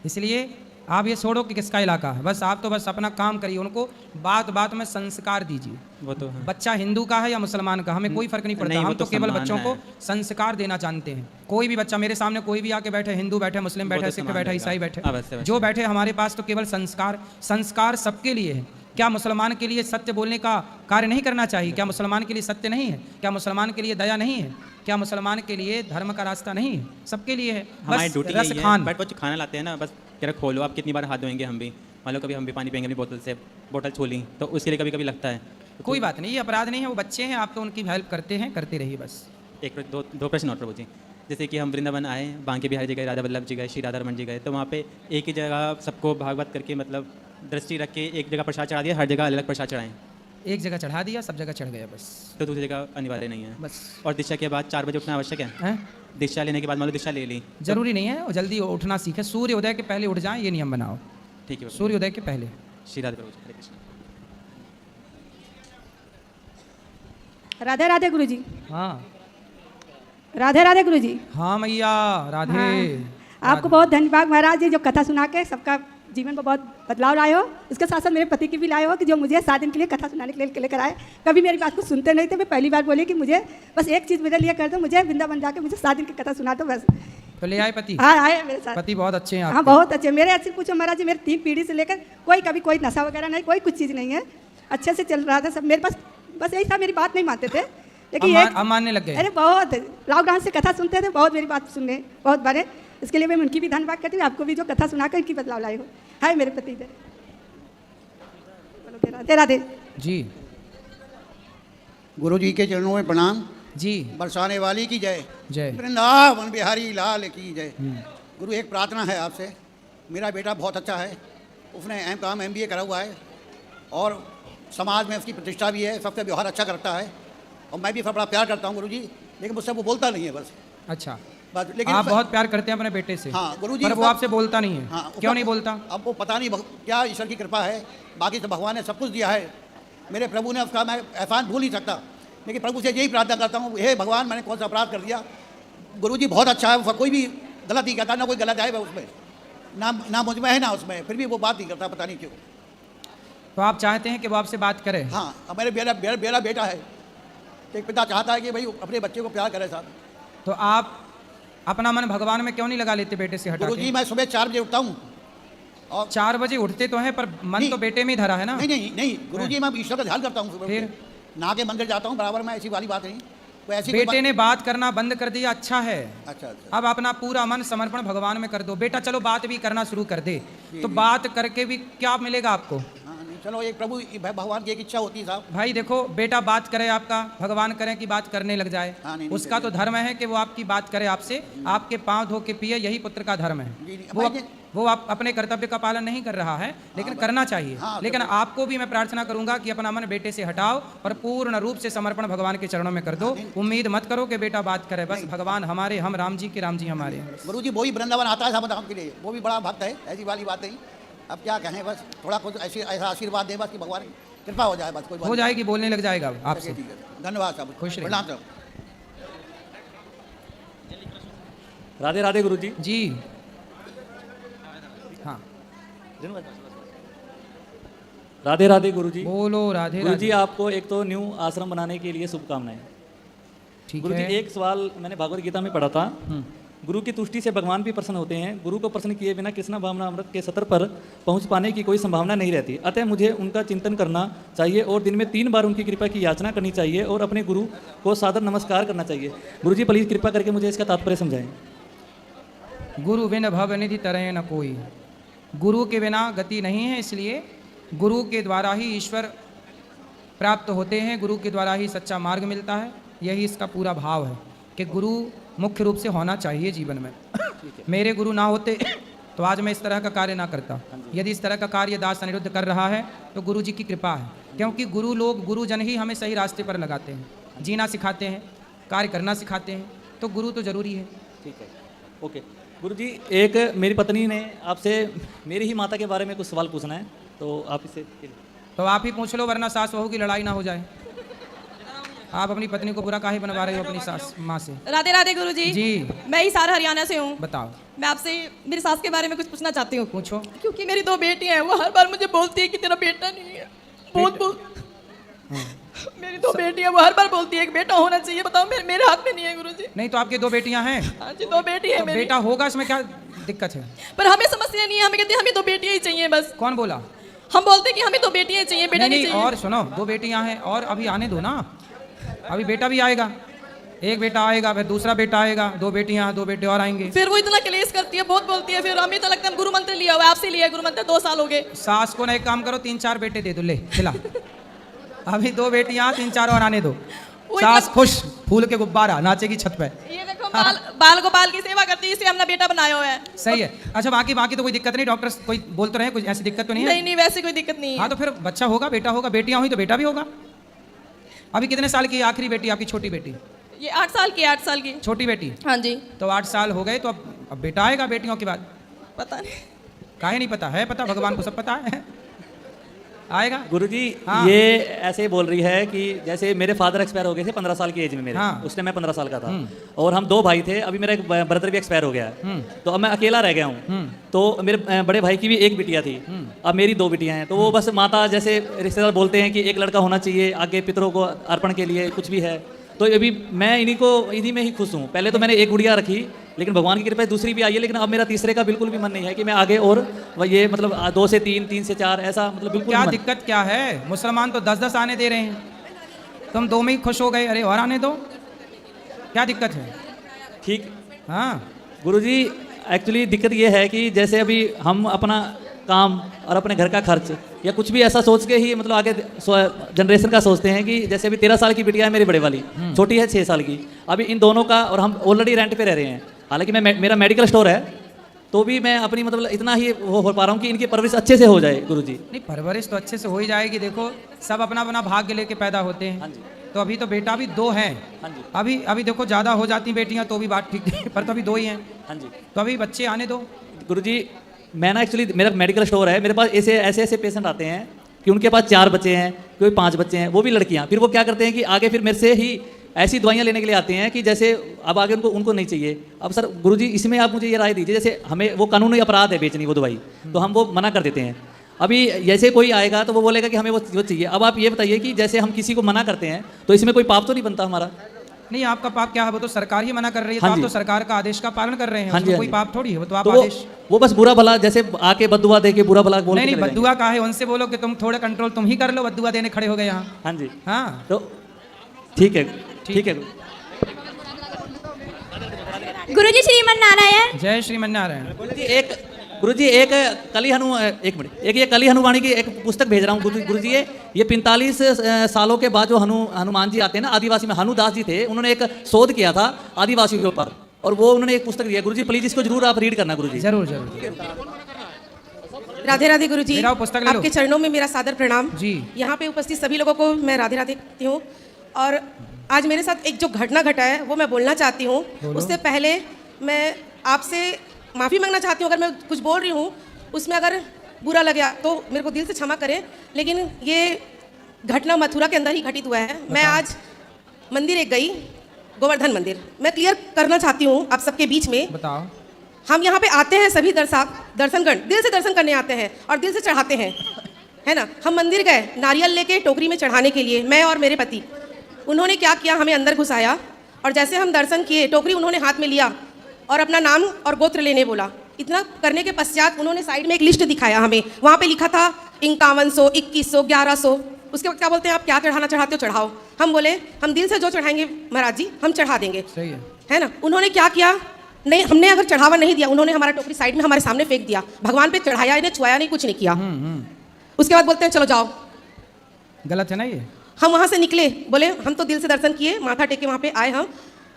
इसलिए आप ये छोड़ो कि किसका इलाका है, बस आप तो बस अपना काम करिए, उनको बात बात में संस्कार दीजिए। वो तो है। बच्चा हिंदू का है या मुसलमान का, हमें कोई फर्क नहीं पड़ता। हम तो केवल बच्चों को संस्कार देना जानते हैं। कोई भी बच्चा मेरे सामने कोई भी आके बैठे, हिंदू बैठे, मुस्लिम बैठे, सिख बैठे, ईसाई बैठे, जो बैठे हमारे पास, तो केवल संस्कार सबके लिए है। क्या मुसलमान के लिए सत्य बोलने का कार्य नहीं करना चाहिए? क्या मुसलमान के लिए सत्य नहीं है? क्या मुसलमान के लिए दया नहीं है? क्या मुसलमान के लिए धर्म का रास्ता नहीं है? सबके लिए है। हमारी ड्यूटी रस यही है, खान। बट वो जो खाना लाते हैं ना, बस कह खोलो, आप कितनी बार हाथ धोएंगे, हम भी मान लो कभी हम भी पानी पियेंगे अपनी बोतल से, बोतल छू ली, तो उसके लिए कभी कभी लगता है। कोई बात नहीं, ये अपराध नहीं है, वो बच्चे हैं, आप तो उनकी हेल्प करते हैं, करते रहिए बस। दो प्रश्न और प्रभु जी। जैसे कि हम वृंदावन आए, बांके बिहारी जी गए, राधा वल्लभ जी गए, श्री राधा रमन जी गए, तो वहाँ पे एक ही जगह सबको भागवत करके, मतलब दृष्टि रख के एक जगह प्रसाद चढ़ा दिया, हर जगह अलग प्रसाद चढ़ाएं। एक जगह चढ़ा दिया, सब जगह चढ़ गया बस, तो दूसरी जगह अनिवार्य नहीं है बस। और दीक्षा के बाद 4 बजे उठना आवश्यक है? दीक्षा लेने के बाद मान लो दीक्षा ले ली, जरूरी नहीं है, जल्दी उठना सीखे, सूर्य उदय के पहले उठ जाएं, ये नियम बनाओ। ठीक है, सूर्य उदय के पहले। श्री राधे प्रभु जी, हरे कृष्ण। राधे राधे गुरु जी। हाँ राधे राधे गुरु जी। हाँ मैया राधे। हाँ, आपको बहुत धन्यवाद महाराज जी, जो कथा सुना के सबका जीवन में बहुत बदलाव लाए हो। इसके साथ साथ मेरे पति की भी लाए हो, कि जो मुझे 7 दिन के लिए कथा सुनाने के लिए लेकर आए। कभी मेरी बात को सुनते नहीं थे, मैं पहली बार बोली कि मुझे बस एक चीज़ मेरे लिए कर दो, मुझे वृंदावन जाके मुझे 7 दिन की कथा सुना दो बस। तो ले आए पति? हाँ आए मेरे साथ। पति बहुत अच्छे हैं हाँ आपके। बहुत अच्छे मेरे। ऐसे पूछो महाराज जी, मेरे 3 पीढ़ी से लेकर कभी कोई नशा वगैरह नहीं, कोई कुछ चीज़ नहीं है, अच्छे से चल रहा था सब मेरे पास। बस यही था, मेरी बात नहीं मानते थे, लेकिन अब मानने लग गए। अरे बहुत लॉकडाउन से कथा सुनते थे, बहुत मेरी बात सुनने बहुत बारे। इसके लिए मैं उनकी भी धन्यवाद करती हूँ, आपको भी जो कथा सुनाकर इनकी बदलाव लाए हो। हाय मेरे पति इधर। राधे राधे जी। गुरु जी के चरणों में प्रणाम जी। बरसाने वाली की जय जय। वृंदावन बिहारी लाल की जय। गुरु एक प्रार्थना है आपसे, मेरा बेटा बहुत अच्छा है, उसने MBA करा हुआ है और समाज में उसकी प्रतिष्ठा भी है, सबसे व्यवहार अच्छा करता है, और मैं भी बड़ा प्यार करता हूँ गुरु जी, लेकिन मुझसे वो बोलता नहीं है बस। अच्छा, लेकिन आप बहुत प्यार करते हैं अपने बेटे से। हाँ गुरुजी, पर वो आपसे बोलता नहीं है। हाँ, क्यों नहीं बोलता? अब वो पता नहीं क्या ईश्वर की कृपा है, बाकी तो भगवान ने सब कुछ दिया है, मेरे प्रभु ने उसका मैं एहसान भूल नहीं सकता, लेकिन प्रभु से यही प्रार्थना करता हूँ, हे भगवान मैंने कौन सा अपराध कर दिया। गुरुजी बहुत अच्छा है, उसका कोई भी गलत नहीं कहता, ना कोई गलत है उसमें, ना मुझ में है ना उसमें, फिर भी वो बात नहीं करता, पता नहीं क्यों। तो आप चाहते हैं कि वो आपसे बात करे? हाँ, अब मेरा बेटा है, एक पिता चाहता है कि भाई अपने बच्चे को प्यार करे साहब। तो आप अपना मन भगवान में क्यों नहीं लगा लेते बेटे से हटा के? गुरुजी मैं सुबह 4 बजे उठता हूँ, और 4 बजे उठते तो हैं, पर मन तो बेटे में ही धरा है ना। नहीं गुरुजी, मैं ईश्वर का ध्यान करता हूँ, फिर नहा के मंदिर जाता हूँ बराबर में, ऐसी वाली बात नहीं, कोई ऐसी बेटे ने बात करना बंद कर दिया, अच्छा है। अच्छा अच्छा। अब अपना पूरा मन समर्पण भगवान में कर दो। बेटा चलो बात भी करना शुरू कर दे, तो बात करके भी क्या मिलेगा आपको? हाँ नहीं, चलो एक प्रभु भगवान की एक इच्छा होती है साहब। भाई देखो, बेटा बात करे आपका, भगवान करें कि बात करने लग जाए। हाँ, नहीं, उसका तो धर्म है कि वो आपकी बात करे आपसे, आपके पांव धो के पिए, यही पुत्र का धर्म है। वो आप अपने कर्तव्य का पालन नहीं कर रहा है, लेकिन करना चाहिए। लेकिन आपको भी मैं प्रार्थना करूंगा कि अपना मन बेटे से हटाओ और पूर्ण रूप से समर्पण भगवान के चरणों में कर दो। उम्मीद मत करो कि बेटा बात करे, बस भगवान हमारे, हम राम जी के राम जी हमारे। गुरु जी वो ही वृंदावन आता है साहब के लिए, वो भी बड़ा भक्त है, ऐसी वाली बात नहीं। अब क्या कहें, बस थोड़ा कुछ ऐसा आशीर्वाद दे बस कि भगवान कृपा हो जाए, बस कोई हो जाएगी, बोलने लग जाएगा आपसे। धन्यवाद साहब, खुश रहिए। प्रणाम साहब। राधे राधे गुरु जी। जी हाँ, राधे राधे गुरु जी। बोलो राधे गुरु जी। राधे। आपको एक तो न्यू आश्रम बनाने के लिए शुभकामनाएं। ठीक गुरु जी, है। एक सवाल मैंने भगवत गीता में पढ़ा था, गुरु की तुष्टि से भगवान भी प्रसन्न होते हैं, गुरु को प्रसन्न किए बिना कृष्णा भावना अमृत के सतर पर पहुंच पाने की कोई संभावना नहीं रहती। अतः मुझे उनका चिंतन करना चाहिए और दिन में 3 बार उनकी कृपा की याचना करनी चाहिए और अपने गुरु को सादर नमस्कार करना चाहिए। गुरु जी प्लीज़ कृपा करके मुझे इसका तात्पर्य समझाएं। गुरु बिन भव निधि तरह न कोई, गुरु के बिना गति नहीं है, इसलिए गुरु के द्वारा ही ईश्वर प्राप्त होते हैं, गुरु के द्वारा ही सच्चा मार्ग मिलता है। यही इसका पूरा भाव है कि गुरु मुख्य रूप से होना चाहिए जीवन में। मेरे गुरु ना होते तो आज मैं इस तरह का कार्य ना करता। यदि इस तरह का कार्य दास अनिरुद्ध कर रहा है तो गुरु जी की कृपा है, क्योंकि गुरु लोग, गुरुजन ही हमें सही रास्ते पर लगाते हैं, जीना सिखाते हैं, कार्य करना सिखाते हैं, तो गुरु तो जरूरी है। ठीक है, ओके। गुरु जी, एक मेरी पत्नी ने आपसे मेरी ही माता के बारे में कुछ सवाल पूछना है, तो आप इससे तो आप ही पूछ लो, वरना सास बहू की लड़ाई ना हो जाए। आप अपनी पत्नी को बुरा काहे बनवा रहे हो अपनी सास माँ से? राधे राधे गुरु जी। जी, मैं ही सारा हरियाणा से हूँ। बताओ। मैं आपसे मेरी सास के बारे में कुछ पूछना चाहती हूँ। पूछो। क्योंकि मेरी 2 बेटियां हैं, वो हर बार मुझे बोलती है कि तेरा बेटा नहीं है। मेरी 2 बेटियां, वो हर बार बोलती है एक बेटा होना चाहिए। बताओ, मेरे हाथ में नहीं है गुरु जी। नहीं तो आपकी 2 बेटियां हैं? हाँ जी, 2 बेटी है तो मेरी। बेटा होगा, इसमें क्या दिक्कत है? पर हमें समस्या नहीं है, हमें कहते हैं हमें 2 बेटियां ही चाहिए बस। कौन बोला? हम बोलते हैं कि हमें 2 बेटियां चाहिए, बेटा नहीं चाहिए। और सुनो, 2 बेटियां हैं और अभी आने दो ना, अभी बेटा भी आएगा। एक बेटा आएगा, फिर दूसरा बेटा आएगा, 2 बेटियां, 2 बेटे और आएंगे। फिर वो इतना क्लेश करती है, बहुत बोलती है। फिर हमें तो लगता है गुरु मंत्र लिया हुआ है, आपसे लिया है गुरु मंत्र, 2 साल हो गए। सास को ना एक काम करो, 3-4 बेटे दे दो, ले खिला। अभी 2 बेटियां, 3-4 और आने दो। सास खुश, फूल के गुब्बारा, नाचेगी छत पे। ये देखो, बाल गोपाल की सेवा करती है, इसे हमने बेटा बनाया हुआ है। सही है। अच्छा, बाकी तो कोई दिक्कत नहीं, डॉक्टर कोई बोल तो रहे, कुछ ऐसी दिक्कत तो नहीं है? नहीं, वैसे कोई दिक्कत नहीं है। हाँ, तो फिर बच्चा होगा, बेटा होगा, बेटियां हुई तो बेटा भी होगा। अभी कितने साल की आखिरी बेटी आपकी? छोटी बेटी? ये 8 साल की, 8 साल की छोटी बेटी। हाँ जी। तो 8 साल हो गए, तो अब बेटा आएगा बेटियों के बाद। पता नहीं, काहे नहीं पता है? पता, भगवान को सब पता है, आएगा। गुरुजी, हाँ। ये ऐसे बोल रही है कि जैसे मेरे फादर एक्सपायर हो गए थे 15 साल की एज में मेरे। हाँ। उस टाइम मैं 15 साल का था और हम 2 भाई थे। अभी मेरा एक ब्रदर भी एक्सपायर हो गया है, तो अब मैं अकेला रह गया हूँ। तो मेरे बड़े भाई की भी 1 बिटिया थी, अब मेरी 2 बिटियां हैं। तो वो बस माता, जैसे रिश्तेदार बोलते हैं कि एक लड़का होना चाहिए आगे पितरों को अर्पण के लिए, कुछ भी है। तो अभी मैं इन्हीं में ही खुश हूँ। पहले तो मैंने 1 गुड़िया रखी, लेकिन भगवान की कृपा से दूसरी भी आई है, लेकिन अब मेरा तीसरे का बिल्कुल भी मन नहीं है कि मैं आगे और ये मतलब 2 से 3, 3 से 4 ऐसा मतलब बिल्कुल। क्या दिक्कत क्या है? मुसलमान तो 10-10 आने दे रहे हैं, तुम 2 में ही खुश हो गए। अरे और आने दो, क्या दिक्कत है? ठीक। हाँ गुरुजी, एक्चुअली दिक्कत ये है कि जैसे अभी हम अपना काम और अपने घर का खर्च या कुछ भी ऐसा सोच के ही मतलब आगे जनरेशन का सोचते हैं कि जैसे अभी 13 साल की बिटिया है मेरी बड़े वाली, छोटी है 6 साल की। अभी इन दोनों का, और हम ऑलरेडी रेंट पे रह रहे हैं। हालांकि मेरा मेडिकल स्टोर है, तो भी मैं अपनी मतलब इतना ही वो हो पा रहा हूँ कि इनकी परवरिश अच्छे से हो जाए गुरुजी। नहीं, परवरिश तो अच्छे से हो ही जाएगी। देखो, सब अपना अपना भाग्य लेके पैदा होते हैं। तो अभी तो बेटा भी 2 हैं। अभी देखो, ज़्यादा हो जाती बेटियाँ तो भी बात ठीक है, पर तो अभी 2 ही हैं। हाँ जी, तो अभी बच्चे आने दो। गुरुजी, मैं ना एक्चुअली मेरा मेडिकल स्टोर है, मेरे पास ऐसे पेशेंट आते हैं कि उनके पास 4 बच्चे हैं, कोई 5 बच्चे हैं, वो भी लड़कियां। फिर वो क्या करते हैं कि आगे फिर मेरे से ही ऐसी दवाइयाँ लेने के लिए आते हैं कि जैसे अब आगे उनको नहीं चाहिए। अब सर गुरुजी, इसमें आप मुझे ये राय दीजिए, जैसे हमें वो कानूनी अपराध है बेचनी वो दवाई, तो हम वो मना कर देते हैं। अभी जैसे कोई आएगा तो वो बोलेगा कि हमें वो चाहिए। अब आप ये बताइए कि जैसे हम किसी को मना करते हैं तो इसमें कोई पाप तो नहीं बनता हमारा? नहीं, आपका पाप क्या है? वो तो सरकार ही मना कर रही है। हाँ तो आप जी। तो सरकार का आदेश का पालन कर रहे हैं। हाँ जी, उसमें हाँ कोई जी। पाप थोड़ी है, वो तो आप तो आदेश। वो बस बुरा भला जैसे आके बद्दुआ दे के बुरा भला बोल के नहीं, चले बद्दुआ का है, उनसे बोलो कि तुम थोड़ा कंट्रोल तुम ही कर लो, बद्दुआ देने खड़े हो गए यहाँ। हाँ जी, हाँ, तो ठीक है, ठीक है। गुरुजी श्रीमन नारायण। जय श्रीमन नारायण। गुरुजी एक कली ये कली हनुमानी की एक पुस्तक भेज रहा हूँ गुरुजी। ये 45 सालों के बाद जो हनुमान जी आते हैं ना, आदिवासी में हनुदास जी थे, उन्होंने एक शोध किया था आदिवासियों के ऊपर, और वो उन्होंने एक पुस्तक दिया। गुरुजी प्लीज इसको जरूर आप रीड करना गुरुजी। जरूर जरूर। राधे राधे गुरुजी, मेरा पुस्तक ले लो। आपके चरणों में मेरा सादर प्रणाम जी। यहाँ पे उपस्थित सभी लोगों को मैं राधे राधे कहती हूँ। और आज मेरे साथ एक जो घटना घटा है वो मैं बोलना चाहती हूँ। उससे पहले मैं आपसे माफ़ी मांगना चाहती हूँ, अगर मैं कुछ बोल रही हूँ उसमें अगर बुरा लगे तो मेरे को दिल से क्षमा करें। लेकिन ये घटना मथुरा के अंदर ही घटित हुआ है। मैं आज मंदिर एक गई, गोवर्धन मंदिर। मैं क्लियर करना चाहती हूँ आप सबके बीच में। बताओ। हम यहाँ पे आते हैं सभी दर्शनगण, दिल से दर्शन करने आते हैं और दिल से चढ़ाते हैं, है ना। हम मंदिर गए नारियल लेके टोकरी में चढ़ाने के लिए, मैं और मेरे पति। उन्होंने क्या किया, हमें अंदर घुसाया और जैसे हम दर्शन किए, टोकरी उन्होंने हाथ में लिया और अपना नाम और गोत्र लेने बोला। इतना करने के पश्चात उन्होंने साइड में एक लिस्ट दिखाया हमें, वहाँ पे लिखा था 5100, 2100, 1100। उसके बाद क्या बोलते हैं, आप क्या चढ़ाना चाहते हो चढ़ाओ। हम बोले हम दिल से जो चढ़ाएंगे महाराज जी हम चढ़ा देंगे, सही है ना। उन्होंने क्या किया, नहीं हमने अगर चढ़ावा नहीं दिया, उन्होंने हमारा टोकरी साइड में हमारे सामने फेंक दिया। भगवान पे चढ़ाया इन्हें, छुआया नहीं, कुछ नहीं किया। उसके बाद बोलते हैं चलो जाओ। गलत है ना ये। हम वहाँ से निकले, बोले हम तो दिल से दर्शन किए, माथा टेके वहाँ पे आए।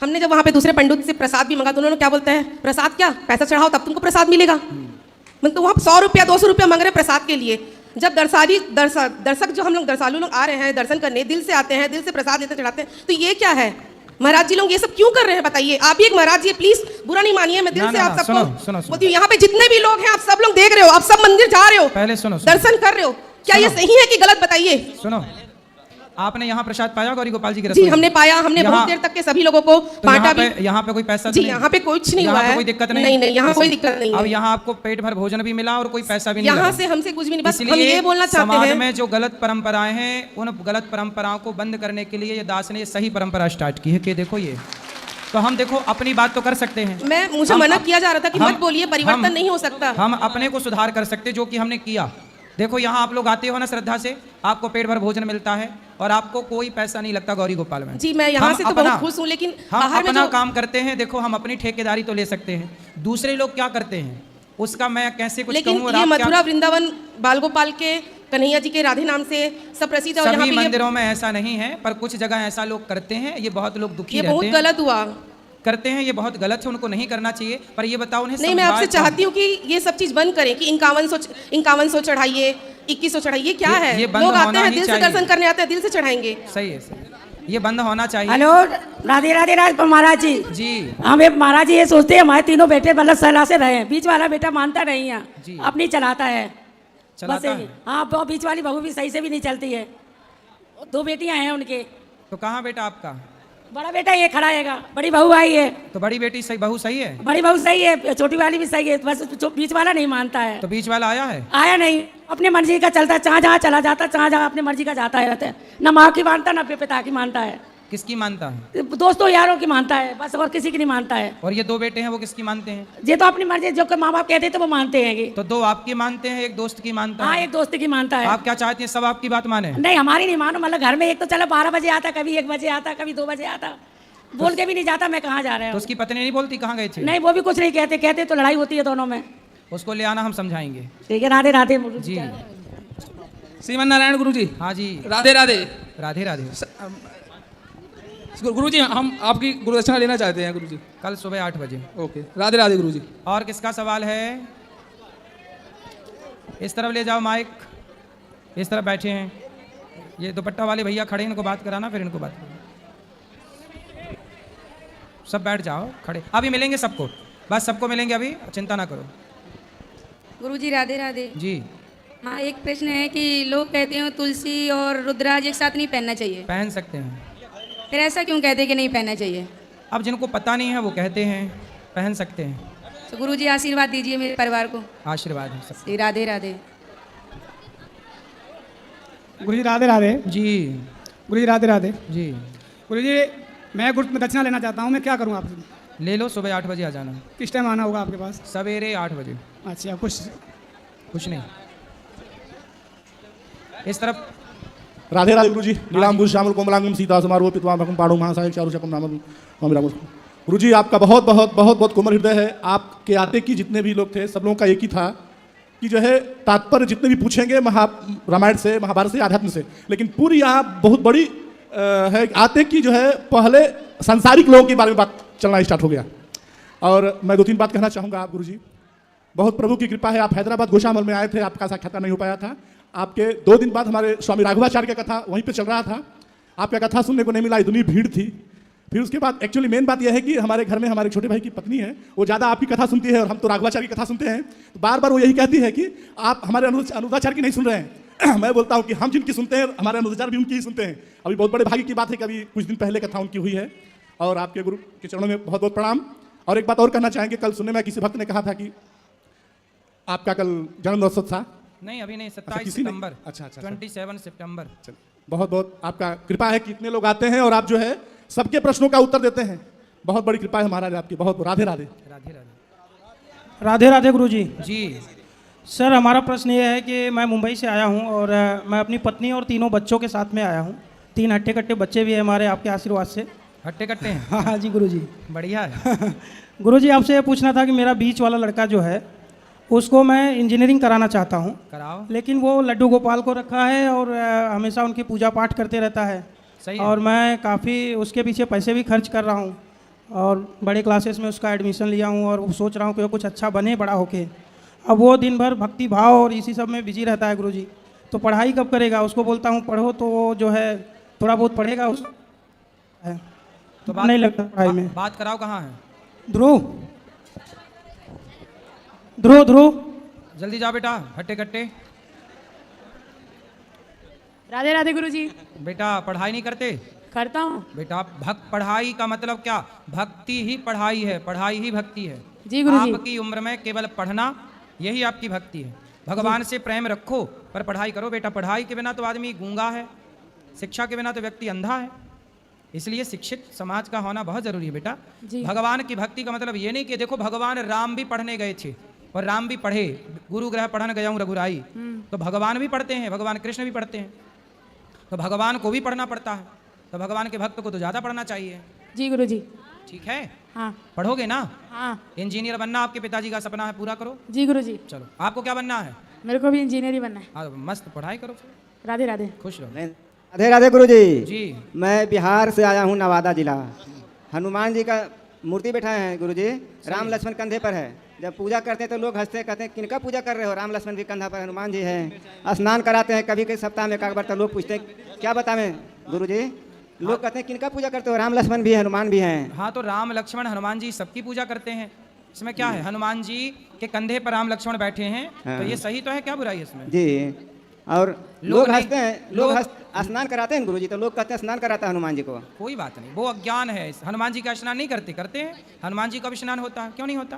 हमने जब वहाँ पे दूसरे पंडित से प्रसाद भी मंगा तो उन्होंने क्या बोलते हैं, प्रसाद क्या, पैसा चढ़ाओ तब तुमको प्रसाद मिलेगा। मतलब वहाँ 100 रुपया 200 रुपया मांग रहे प्रसाद के लिए। जब दर्शक जो हम लोग दर्शालु लोग आ रहे हैं दर्शन करने, दिल से आते हैं, दिल से प्रसाद लेते चढ़ाते हैं, तो ये क्या है महाराज जी लोग ये सब क्यों कर रहे हैं बताइए। आप भी एक महाराज जी, प्लीज बुरा नहीं मानिए, मैं दिल से आप सबको बोलती हूँ। यहाँ पे जितने भी लोग हैं आप सब लोग देख रहे हो, आप सब मंदिर जा रहे हो, पहले सुनो, दर्शन कर रहे हो, क्या ये सही है कि गलत बताइए। सुनो, आपने यहाँ प्रसाद पाया गौरी गोपाल जी के जी हमने पाया, हमने बहुत देर तक के सभी लोगों को बांटा भी। यहाँ पे कोई पैसा जी यहाँ पे कुछ नहीं हुआ है, कोई दिक्कत नहीं। नहीं यहाँ कोई दिक्कत नहीं है। अब यहाँ आपको पेट भर भोजन भी मिला और कोई पैसा भी नहीं। यहाँ से हमसे कुछ भी नहीं, बस हम ये बोलना चाहते हैं समाज में जो गलत परंपराएं हैं उन गलत परंपराओं को बंद करने के लिए ये दास ने ये सही परंपरा स्टार्ट की है कि देखो ये, तो हम देखो अपनी बात तो कर सकते हैं। मुझे मना किया जा रहा था कि मत बोलिए, परिवर्तन नहीं हो सकता। हम अपने को सुधार कर सकते जो कि हमने किया। देखो यहाँ आप लोग आते हो ना श्रद्धा से, आपको पेट भर भोजन मिलता है और आपको कोई पैसा नहीं लगता गौरी गोपाल में। जी मैं यहाँ से तो बहुत खुश हूँ, लेकिन हम अपना काम करते हैं। देखो हम अपनी ठेकेदारी तो ले सकते हैं, दूसरे लोग क्या करते हैं उसका मैं कैसे कुछ कहूँ। लेकिन ये मथुरा वृंदावन बाल गोपाल के कन्हैया जी के राधे नाम से सब प्रसिद्ध है। सभी मंदिरों में ऐसा नहीं है, पर कुछ जगह ऐसा लोग करते हैं, ये बहुत लोग दुखी रहते हैं। ये बहुत गलत हुआ करते हैं, ये बहुत गलत है, उनको नहीं करना चाहिए। पर ये बताओ उन्हें। नहीं मैं आपसे चाहती हूँ कि ये सब चीज बंद करें कि 5100 चढ़ाइए, 2100 चढ़ाइए, क्या है। लोग आते हैं दिल से दर्शन करने आते हैं, दिल से चढ़ाएंगे। सही है, ये बंद होना चाहिए। हेलो राधे राधे राज महाराज जी। जी हम महाराज जी ये सोचते हैं हमारे तीनों बेटे मतलब सलाह से रहे, बीच वाला बेटा मानता नहीं है, अपनी चलाता है, बस हाँ। बीच वाली बहू भी सही से भी नहीं चलती है, 2 बेटियां हैं उनके। तो कहाँ बेटा आपका? बड़ा बेटा ये खड़ा हैगा, बड़ी बहू आई है। तो बड़ी बेटी सही, बहू सही है? बड़ी बहू सही है, छोटी वाली भी सही है, बस बीच वाला नहीं मानता है। तो बीच वाला आया है? आया नहीं, अपने मर्जी का चलता है, जहाँ जहाँ चला जाता, जहाँ जहाँ अपने मर्जी का जाता है रहता है। ना माँ की मानता ना पिता की मानता है। किसकी मानता है? दोस्तों यारों की मानता है बस, और किसी की नहीं मानता है। और ये 2 बेटे हैं वो किसकी मानते हैं? ये तो अपनी मर्जी, जो माँ बाप कहते थे वो मानते हैं। तो 2 आपकी मानते हैं, एक दोस्त की मानता है। हाँ एक दोस्त की मानता है। आप क्या चाहती हैं सब आपकी बात माने? नहीं हमारी नहीं मानो, मतलब घर में एक तो चलो 12 बजे आता, कभी 1 बजे आता, कभी 2 बजे आता, बोल के भी नहीं जाता मैं कहाँ जा रहा हूँ। तो उसकी पत्नी नहीं बोलती कहाँ गए थे? नहीं वो भी कुछ नहीं कहते, कहते तो लड़ाई होती है दोनों में। उसको ले आना, हम समझाएंगे। ठीक है राधे राधे जी। श्रीमन नारायण गुरु जी। हाँ जी राधे राधे राधे राधे। गुरु जी हम आपकी गुरुदक्षिणा लेना चाहते हैं गुरु जी। कल सुबह 8 बजे। ओके राधे राधे गुरु जी। और किसका सवाल है? इस तरफ ले जाओ माइक, इस तरफ बैठे हैं ये दुपट्टा वाले भैया खड़े, इनको बात कराना, फिर इनको बात कराना। सब बैठ जाओ खड़े, अभी मिलेंगे सबको, बस सबको मिलेंगे अभी, चिंता ना करो। गुरुजी राधे राधे जी। हाँ एक प्रश्न है कि लोग कहते हैं तुलसी और रुद्राज एक साथ नहीं पहनना चाहिए। पहन सकते हैं। फिर ऐसा क्यों कहते हैं कि नहीं पहनना चाहिए? अब जिनको पता नहीं है वो कहते हैं, पहन सकते हैं। तो गुरुजी आशीर्वाद दीजिए मेरे परिवार को। आशीर्वाद है सब। राधे राधे। गुरुजी राधे राधे। जी। गुरुजी राधे राधे। जी। गुरुजी मैं गुरु में दक्षिणा लेना चाहता हूँ, मैं क्या करूँ आपसे? ले लो, सुबह 8 बजे आ जाना। किस टाइम आना होगा आपके पास? सवेरे 8 बजे। अच्छा कुछ नहीं। इस तरफ राधे राधे गुरुजी। नीलांबुज श्यामल कोमलांगम सीता समारोह पितवा भकम पाड़ो महासाय चारु शकम नाम गुरुजी आपका बहुत बहुत बहुत बहुत कोमल हृदय है। आपके आते की जितने भी लोग थे सब लोगों का एक ही था कि जो है तात्पर्य जितने भी पूछेंगे रामायण से, महाभारत से, आध्यात्म से, लेकिन पूरी यहाँ बहुत बड़ी है आते की जो है पहले सांसारिक लोगों के बारे में बात चलना स्टार्ट हो गया। और मैं 2-3 बात कहना चाहूँगा। आप गुरुजी बहुत प्रभु की कृपा है, आप हैदराबाद गोशामल में आए थे, आपका साक्षात्कार नहीं हो पाया था। आपके 2 दिन बाद हमारे स्वामी राघवाचार्य का कथा वहीं पे चल रहा था, आपका कथा सुनने को नहीं मिला, इतनी भीड़ थी। फिर उसके बाद एक्चुअली मेन बात यह है कि हमारे घर में हमारे छोटे भाई की पत्नी है, वो ज़्यादा आपकी कथा सुनती है और हम तो राघवाचार्य की कथा सुनते हैं। तो बार बार वो यही कहती है कि आप हमारे अनुराचार्य की नहीं सुन रहे हैं। मैं बोलता हूँ कि हम जिनकी सुनते हैं हमारे अनुराचार्य भी उनकी ही सुनते हैं। अभी बहुत बड़े भाग्य की बात है कि अभी कुछ दिन पहले कथा उनकी हुई है और आपके गुरु के चरणों में बहुत बहुत प्रणाम। और एक बात और कहना चाहेंगे, कल सुनने में किसी भक्त ने कहा था कि आपका कल जन्मोत्सव था। नहीं, अभी नहीं, 27 सितंबर। अच्छा 27 सितंबर। बहुत बहुत आपका कृपा है कि इतने लोग आते हैं और आप जो है सबके प्रश्नों का उत्तर देते हैं। बहुत बड़ी कृपा है महाराज आपकी। बहुत राधे राधे। राधे राधे। राधे राधे गुरुजी। जी सर, हमारा प्रश्न ये है कि मैं मुंबई से आया हूँ और मैं अपनी पत्नी और 3 बच्चों के साथ में आया हूँ। 3 हट्टे कट्टे बच्चे भी हैं हमारे, आपके आशीर्वाद से। हट्टे कट्टे हैं? हाँ जी गुरुजी। बढ़िया है। गुरुजी आपसे ये पूछना था कि मेरा बीच वाला लड़का जो है उसको मैं इंजीनियरिंग कराना चाहता हूँ, कराओ। लेकिन वो लड्डू गोपाल को रखा है और हमेशा उनकी पूजा पाठ करते रहता है। सही और मैं काफ़ी उसके पीछे पैसे भी खर्च कर रहा हूँ और बड़े क्लासेस में उसका एडमिशन लिया हूँ और सोच रहा हूँ कि वो कुछ अच्छा बने बड़ा होके। अब वो दिन भर भक्ति भाव और इसी सब में बिजी रहता है गुरुजी, तो पढ़ाई कब करेगा? उसको बोलता हूँ पढ़ो तो वो जो है थोड़ा बहुत पढ़ेगा, उस तो बात नहीं लगता पढ़ाई में। बात कराओ। कहाँ है? ध्रुव, ध्रुव ध्रुव जल्दी जा बेटा। हट्टे कट्टे। राधे राधे गुरुजी। बेटा पढ़ाई नहीं करते? करता हूँ बेटा। पढ़ाई का मतलब क्या? भक्ति ही पढ़ाई है, पढ़ाई ही भक्ति है। जी गुरुजी। आपकी उम्र में केवल पढ़ना यही आपकी भक्ति है। भगवान से प्रेम रखो पर पढ़ाई करो बेटा। पढ़ाई के बिना तो आदमी गूंगा है, शिक्षा के बिना तो व्यक्ति अंधा है। इसलिए शिक्षित समाज का होना बहुत जरूरी है बेटा। भगवान की भक्ति का मतलब ये नहीं कि देखो भगवान राम भी पढ़ने गए थे और राम भी पढ़े, गुरु ग्रह पढ़न गया हूँ रघुराई, तो भगवान भी पढ़ते हैं, भगवान कृष्ण भी पढ़ते हैं, तो भगवान को भी पढ़ना पड़ता है। तो भगवान के भक्त को तो ज़्यादा पढ़ना चाहिए। जी गुरुजी। ठीक है? हाँ। पढ़ोगे ना? हाँ। इंजीनियर बनना आपके पिताजी का सपना है, पूरा करो। जी गुरुजी। चलो, आपको क्या बनना है? मेरे को भी इंजीनियर ही बनना है। हाँ, मस्त पढ़ाई करो फिर। राधे राधे। खुश रहो। राधे राधे गुरुजी। जी। मैं बिहार से आया हूँ, नवादा जिला। हनुमान जी का मूर्ति बैठाए हैं गुरुजी, राम लक्ष्मण कंधे पर है। जब पूजा करते हैं तो लोग हंसते, कहते हैं किनका पूजा कर रहे हो? राम लक्ष्मण भी कंधा पर, हनुमान जी हैं। स्नान कराते हैं कभी कभी सप्ताह में एक बार, तो लोग पूछते हैं क्या बतावें गुरुजी? लोग कहते हैं किनका पूजा करते हो? राम लक्ष्मण भी है, हनुमान भी हैं। हाँ, तो राम लक्ष्मण हनुमान जी सबकी पूजा करते हैं, इसमें क्या है? हनुमान जी के कंधे पर राम लक्ष्मण बैठे हैं, तो ये सही तो है, क्या बुराई है इसमें? जी। और लोग हंसते हैं, लोग स्नान कराते हैं गुरुजी, तो लोग कहते हैं स्नान कराता है हनुमान जी को। कोई बात नहीं, वो अज्ञान है। हनुमान जी का स्नान नहीं करते? करते हैं। हनुमान जी का भी स्नान होता है, क्यों नहीं होता?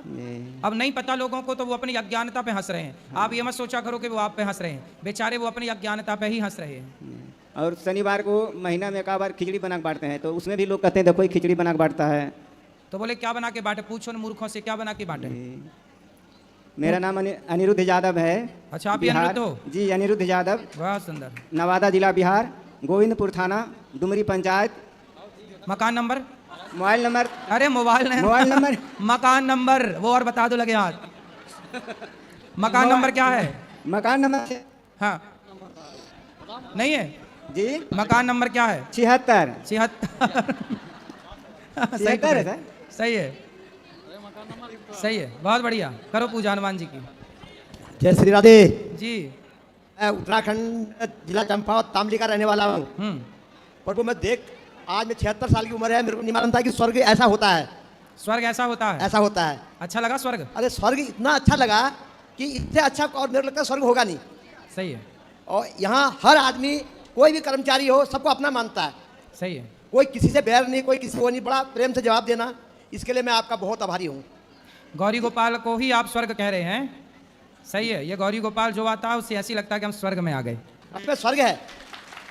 अब नहीं पता लोगों को तो वो अपनी अज्ञानता पे हंस रहे हैं। आप ये मत सोचा करो कि वो आप पे हंस रहे हैं, बेचारे वो अपनी अज्ञानता पे ही हंस रहे हैं। और शनिवार को महीना में एक बार खिचड़ी बना के बांटते हैं, तो उसमें भी लोग कहते हैं देखो कोई खिचड़ी बना के बांटता है। तो बोले क्या बना के बांटे? पूछो न मूर्खों से, क्या बना के बांटे? मेरा नाम अनिरुद्ध यादव है। अच्छा, आप अनिरुद्ध हो? जी, अनिरुद्ध यादव। बहुत सुंदर। नवादा जिला बिहार, गोविंदपुर थाना, डुमरी पंचायत। मकान नंबर? Mobile number? अरे मोबाइल नंबर मकान नंबर वो और बता दो लगे हाथ। मकान नंबर क्या है? मकान नंबर? हाँ, नहीं है जी। मकान नंबर क्या है? 76। 76 है। सही है, सही है, बहुत बढ़िया। करो पूजा हनुमान जी की। जय श्री राधे जी। मैं उत्तराखंड जिला चंपावत तामली का रहने वाला हूँ। प्रभु मैं आज में 76 साल की उम्र है, मेरे को नहीं मालूम था कि स्वर्ग ऐसा होता है। स्वर्ग ऐसा होता है? ऐसा होता है। अच्छा लगा स्वर्ग? अरे स्वर्ग इतना अच्छा लगा कि इससे अच्छा और मेरे को लगता है स्वर्ग होगा नहीं। सही है। और यहाँ हर आदमी, कोई भी कर्मचारी हो, सबको अपना मानता है। सही है। कोई किसी से बैर नहीं, कोई किसी को नहीं। बड़ा प्रेम से जवाब देना, इसके लिए मैं आपका बहुत आभारी हूँ। गौरी गोपाल को ही आप स्वर्ग कह रहे हैं? सही है। ये गौरी गोपाल जो आता है उससे ऐसी लगता है कि हम स्वर्ग में आ गए। इसमें स्वर्ग है,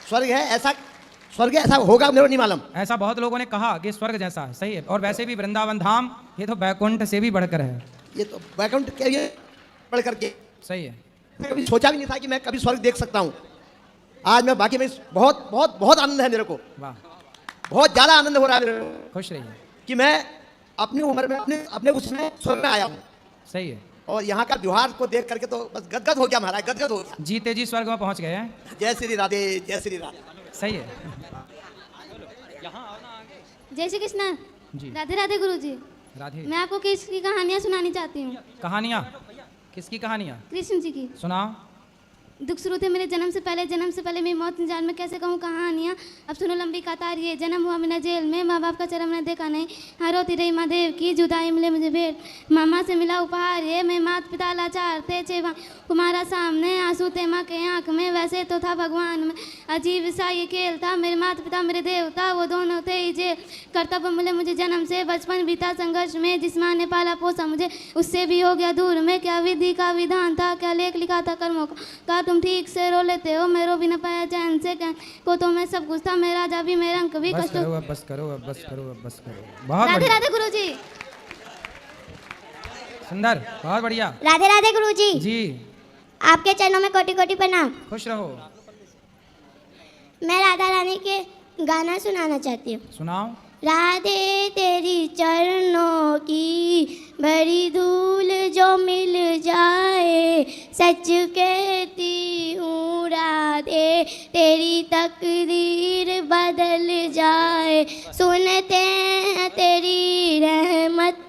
स्वर्ग है। ऐसा स्वर्ग ऐसा होगा मेरे को नहीं मालूम। ऐसा बहुत लोगों ने कहा कि स्वर्ग जैसा है। सही है। और वैसे भी वृंदावन धाम ये तो बैकुंठ से भी बढ़कर है। ये तो बैकुंठ के लिए बढ़ करके। सही है। कभी सोचा भी नहीं था कि मैं कभी स्वर्ग देख सकता हूँ। आज मैं बाकी में बहुत बहुत बहुत आनंद है मेरे को। वाह, बहुत ज़्यादा आनंद हो रहा है मेरे को। खुश रहिए कि मैं अपनी उम्र में अपने अपने उसमें स्वर्ग में आया हूँ। सही है। और यहाँ का व्यवहार को देख करके तो बस गदगद हो गया महाराज, गदगद हो गया। जीते जी स्वर्ग में पहुंच गए हैं। जय श्री राधे, जय श्री राधे। सही है। जय श्री कृष्ण। जी। राधे राधे गुरु जी। राधे। मैं आपको कृष्ण की कहानियाँ सुनानी चाहती हूँ। कहानियाँ? किसकी कहानियाँ? कृष्ण जी की। सुनाओ। दुख शुरू थे मेरे जन्म से पहले मेरी मौत निजान में कैसे कहूँ कहानियाँ। अब सुनो लंबी कतार ये, जन्म हुआ मैंने जेल में, माँ बाप का चरम मैंने देखा नहीं, हाँ रोती रही माँ देव की, जुदाई मिले मुझे भेंट, मामा से मिला उपहार ये, मैं माता पिता लाचार थे, छेवा कुमारा सामने, आंसू थे माँ के आँख में, वैसे तो था भगवान में, अजीब सा ये खेल था, मेरे माता पिता मेरे देवता, वो दोनों थे ही जेल, कर्तव्य मिले मुझे जन्म से, बचपन बीता संघर्ष में, जिस माँ ने पाला पोसा मुझे, उससे भी हो गया दूर में, क्या विधि का विधान था, क्या लेख लिखा था कर्मों का, तुम ठीक से रो लेते हो, मैं रो भी न पाया चैन से, को तो मैं सब कुछ था, मैं राजा भी, मेरा अंक भी, बस करो, बस करो, बस करो, बस करो। बहुत राधे बढ़िया। राधे गुरु जी। सुंदर, बहुत बढ़िया। राधे राधे गुरु जी। जी। आपके चरणों में कोटि कोटि प्रणाम। खुश रहो। मैं राधा रानी के गाना सुनाना चाहती हूँ। सुनाओ। राधे तेरी चरणों की बड़ी धूल जो मिल जाए, सच कहती हूँ राधे तेरी तकदीर बदल जाए, सुनते हैं तेरी रहमत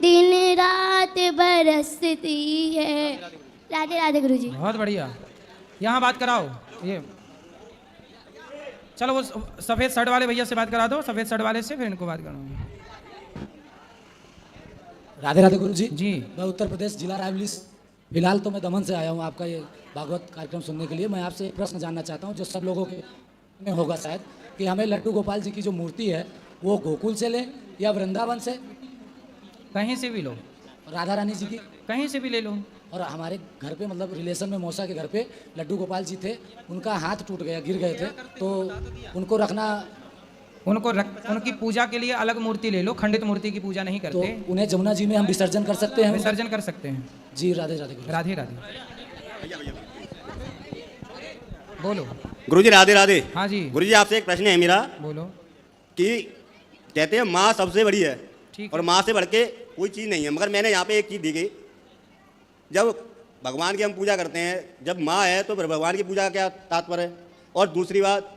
दिन रात बरसती है। राधे राधे गुरु जी। बहुत बढ़िया। यहाँ बात कराओ। ये चलो वो सफ़ेद शर्ट वाले भैया से बात करा दो, सफ़ेद शर्ट वाले से, फिर इनको बात करूँगी। राधे राधे गुरु जी। जी। मैं उत्तर प्रदेश जिला रायबरेली, फिलहाल तो मैं दमन से आया हूँ आपका ये भागवत कार्यक्रम सुनने के लिए। मैं आपसे एक प्रश्न जानना चाहता हूँ जो सब लोगों के में होगा शायद, कि हमें लड्डू गोपाल जी की जो मूर्ति है वो गोकुल से लें या वृंदावन से? कहीं से भी लो। राधा रानी जी की कहीं से भी ले लो। और हमारे घर पे मतलब रिलेशन में मौसा के घर पे लड्डू गोपाल जी थे, उनका हाथ टूट गया, गिर गए थे, तो उनको रखना, उनकी पूजा के लिए अलग मूर्ति ले लो, खंडित मूर्ति की पूजा नहीं करते। तो उन्हें जमुना जी में हम विसर्जन कर सकते हैं? विसर्जन कर सकते हैं जी। राधे राधे। राधे राधे। बोलो गुरुजी। राधे राधे। हाँ जी। गुरुजी आपसे एक प्रश्न है मेरा। बोलो। कि कहते हैं माँ सबसे बड़ी है, ठीक और माँ से बढ़ के कोई चीज़ नहीं है, मगर मैंने यहाँ पे एक चीज़ दी गई, जब भगवान की हम पूजा करते हैं, जब माँ है तो फिर भगवान की पूजा का क्या तात्पर्य है? और दूसरी बात,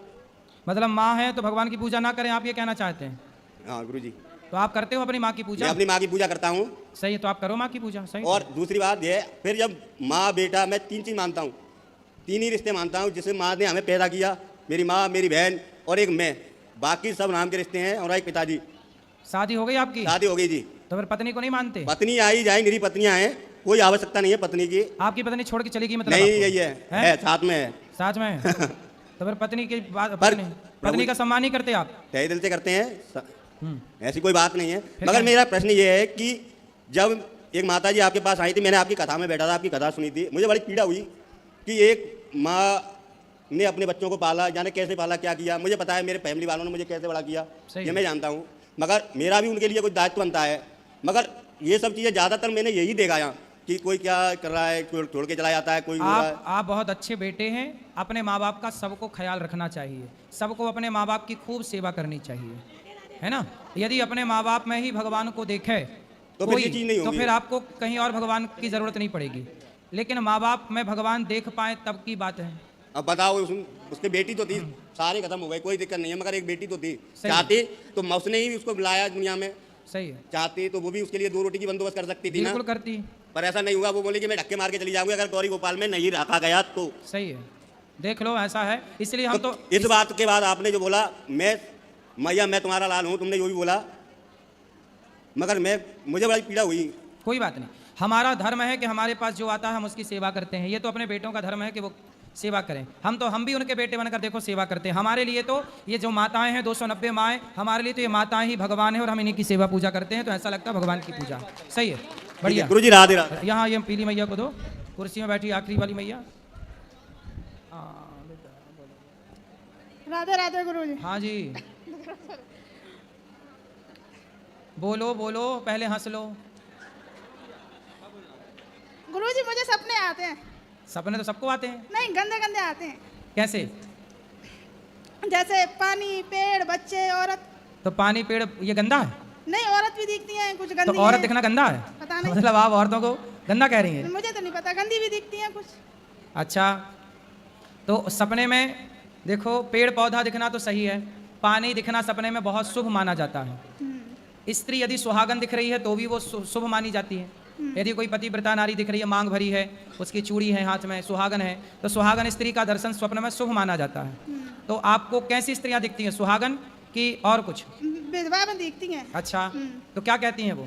मतलब माँ है तो भगवान की पूजा ना करें, आप ये कहना चाहते हैं? हाँ गुरुजी। तो आप करते हो अपनी माँ की पूजा? मैं अपनी माँ की पूजा करता हूँ। सही है, तो आप करो माँ की पूजा। सही। और दूसरी बात ये, फिर जब माँ बेटा, मैं तीन चीज़ मानता हूँ, तीन ही रिश्ते मानता हूँ जिससे माँ ने हमें पैदा किया, मेरी माँ, मेरी बहन और एक मैं, बाकी सब नाम के रिश्ते हैं, और एक पिताजी। शादी हो गई आपकी? शादी हो गई जी। तो फिर पत्नी को नहीं मानते? पत्नी आई जाए, मेरी पत्नियां हैं, कोई आवश्यकता नहीं है पत्नी की। आपकी पत्नी छोड़ के चलेगी मतलब? नहीं, यही है, साथ में है। साथ में है। तो फिर पत्नी की बात, पत्नी का सम्मान नहीं करते आप? तहे दिल से करते हैं, ऐसी कोई बात नहीं है। मगर मेरा प्रश्न ये है कि जब एक माता जी आपके पास आई थी, मैंने आपकी कथा में बैठा था, आपकी कथा सुनी थी, मुझे बड़ी पीड़ा हुई कि एक माँ ने अपने बच्चों को पाला, जाने कैसे पाला, क्या किया। मुझे पता है मेरे फैमिली वालों ने मुझे कैसे बड़ा किया, ये मैं जानता हूँ, मगर मेरा भी उनके लिए कोई दायित्व बनता है। मगर ये सब चीज़ें ज़्यादातर मैंने यही देखा यहाँ कि कोई क्या कर रहा है, कोई छोड़ के चला जाता है, कोई आप बहुत अच्छे बेटे हैं। अपने माँ बाप का सबको ख्याल रखना चाहिए, सबको अपने माँ बाप की खूब सेवा करनी चाहिए, है ना। यदि अपने माँ बाप में ही भगवान को देखे तो फिर ये चीज़ नहीं तो होगी। फिर आपको कहीं और भगवान की जरूरत नहीं पड़ेगी। लेकिन माँ बाप में भगवान देख पाए तब की बात है। अब बताओ, उसकी बेटी तो थी, सारे खत्म हो गए, कोई दिक्कत नहीं है, मगर एक बेटी तो थी, चाहती तो उसने ही उसको बुलाया दुनिया में। सही है। चाहती तो वो भी उसके लिए 2 रोटी की बंदोबस्त कर सकती थी ना। बिल्कुल करती, पर ऐसा नहीं हुआ। वो बोली कि मैं धक्के मार के चली जाऊंगी अगर गौरी गोपाल में नहीं रखा गया तो। सही है, देख लो ऐसा है। इसलिए हम तो इस बात के बाद आपने जो बोला, मैं मैया मैं तुम्हारा लाल हूँ, तुमने जो भी बोला, मगर मुझे बड़ी पीड़ा हुई। कोई बात नहीं, हमारा धर्म है कि हमारे पास जो आता है हम उसकी सेवा करते हैं। ये तो अपने बेटों का धर्म है कि वो सेवा करें। हम भी उनके बेटे बनकर देखो सेवा करते हैं। हमारे लिए तो ये जो माताएं हैं 290 माएँ, हमारे लिए तो ये माताएं ही भगवान है, और हम इन्हीं की सेवा पूजा करते हैं, तो ऐसा लगता है भगवान की पूजा। सही है, बढ़िया। गुरुजी राधे राधे। यहाँ ये पीली मैया को दो, कुर्सी में बैठी आखिरी वाली मैया। राधे राधे गुरु जी। हाँ जी, बोलो बोलो, पहले हंस लो। गुरु जी मुझे सपने आते हैं। सपने तो सबको आते हैं। नहीं, गंदे गंदे आते हैं। कैसे? जैसे पानी, पेड़, बच्चे, औरत। तो पानी पेड़ ये गंदा है? नहीं, औरत भी दिखती हैं, कुछ तो गंदी औरत हैं। दिखना गंदा है? पता नहीं। मतलब आप औरतों को गंदा कह रही हैं? मुझे तो नहीं पता, गंदी भी दिखती हैं कुछ। अच्छा, तो सपने में देखो पेड़ पौधा दिखना तो सही है, पानी दिखना सपने में बहुत शुभ माना जाता है। स्त्री यदि सुहागन दिख रही है तो भी वो शुभ मानी जाती है। यदि कोई पतिव्रता नारी दिख रही है, मांग भरी है, उसकी चूड़ी है हाथ में, सुहागन है, तो सुहागन स्त्री का दर्शन स्वप्न में शुभ माना जाता है। तो आपको कैसी स्त्रियां दिखती हैं, सुहागन की और कुछ? विधवा में दिखती हैं। अच्छा, तो क्या कहती हैं वो?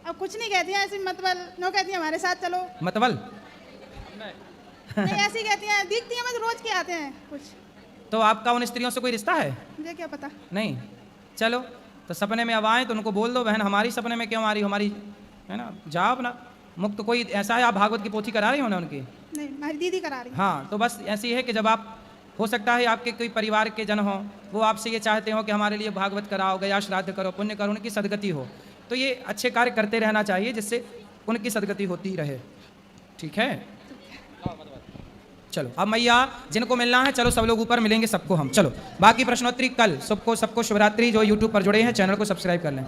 अब कुछ नहीं कहती हैं, ऐसी मतबल नो कहती हैं हमारे साथ चलो। मतबल नहीं, ऐसी कहती हैं, दिखती हैं, बस रोज के आते हैं कुछ। तो आपका उन स्त्रियों से कोई रिश्ता है? मुझे क्या पता। नहीं, चलो तो सपने में अब आए तो उनको बोल दो, बहन हमारी सपने में क्यों आ रही हो, हमारी है ना, जाओ अपना मुक्त। कोई ऐसा है आप भागवत की पोथी करा रही हो ना उनकी? नहीं, हमारी दीदी करा रही। हाँ, तो बस ऐसी है कि जब आप, हो सकता है आपके कोई परिवार के जन हो, वो आपसे ये चाहते हो कि हमारे लिए भागवत कराओ, गया श्राद्ध करो, पुण्य करो, उनकी सदगति हो। तो ये अच्छे कार्य करते रहना चाहिए जिससे उनकी सदगति होती रहे। ठीक है, चलो अब मैया जिनको मिलना है, चलो सब लोग ऊपर मिलेंगे सबको हम। चलो बाकी प्रश्नोत्तरी कल। सबको शिवरात्रि। जो यूट्यूब पर जुड़े हैं चैनल को सब्सक्राइब कर लें।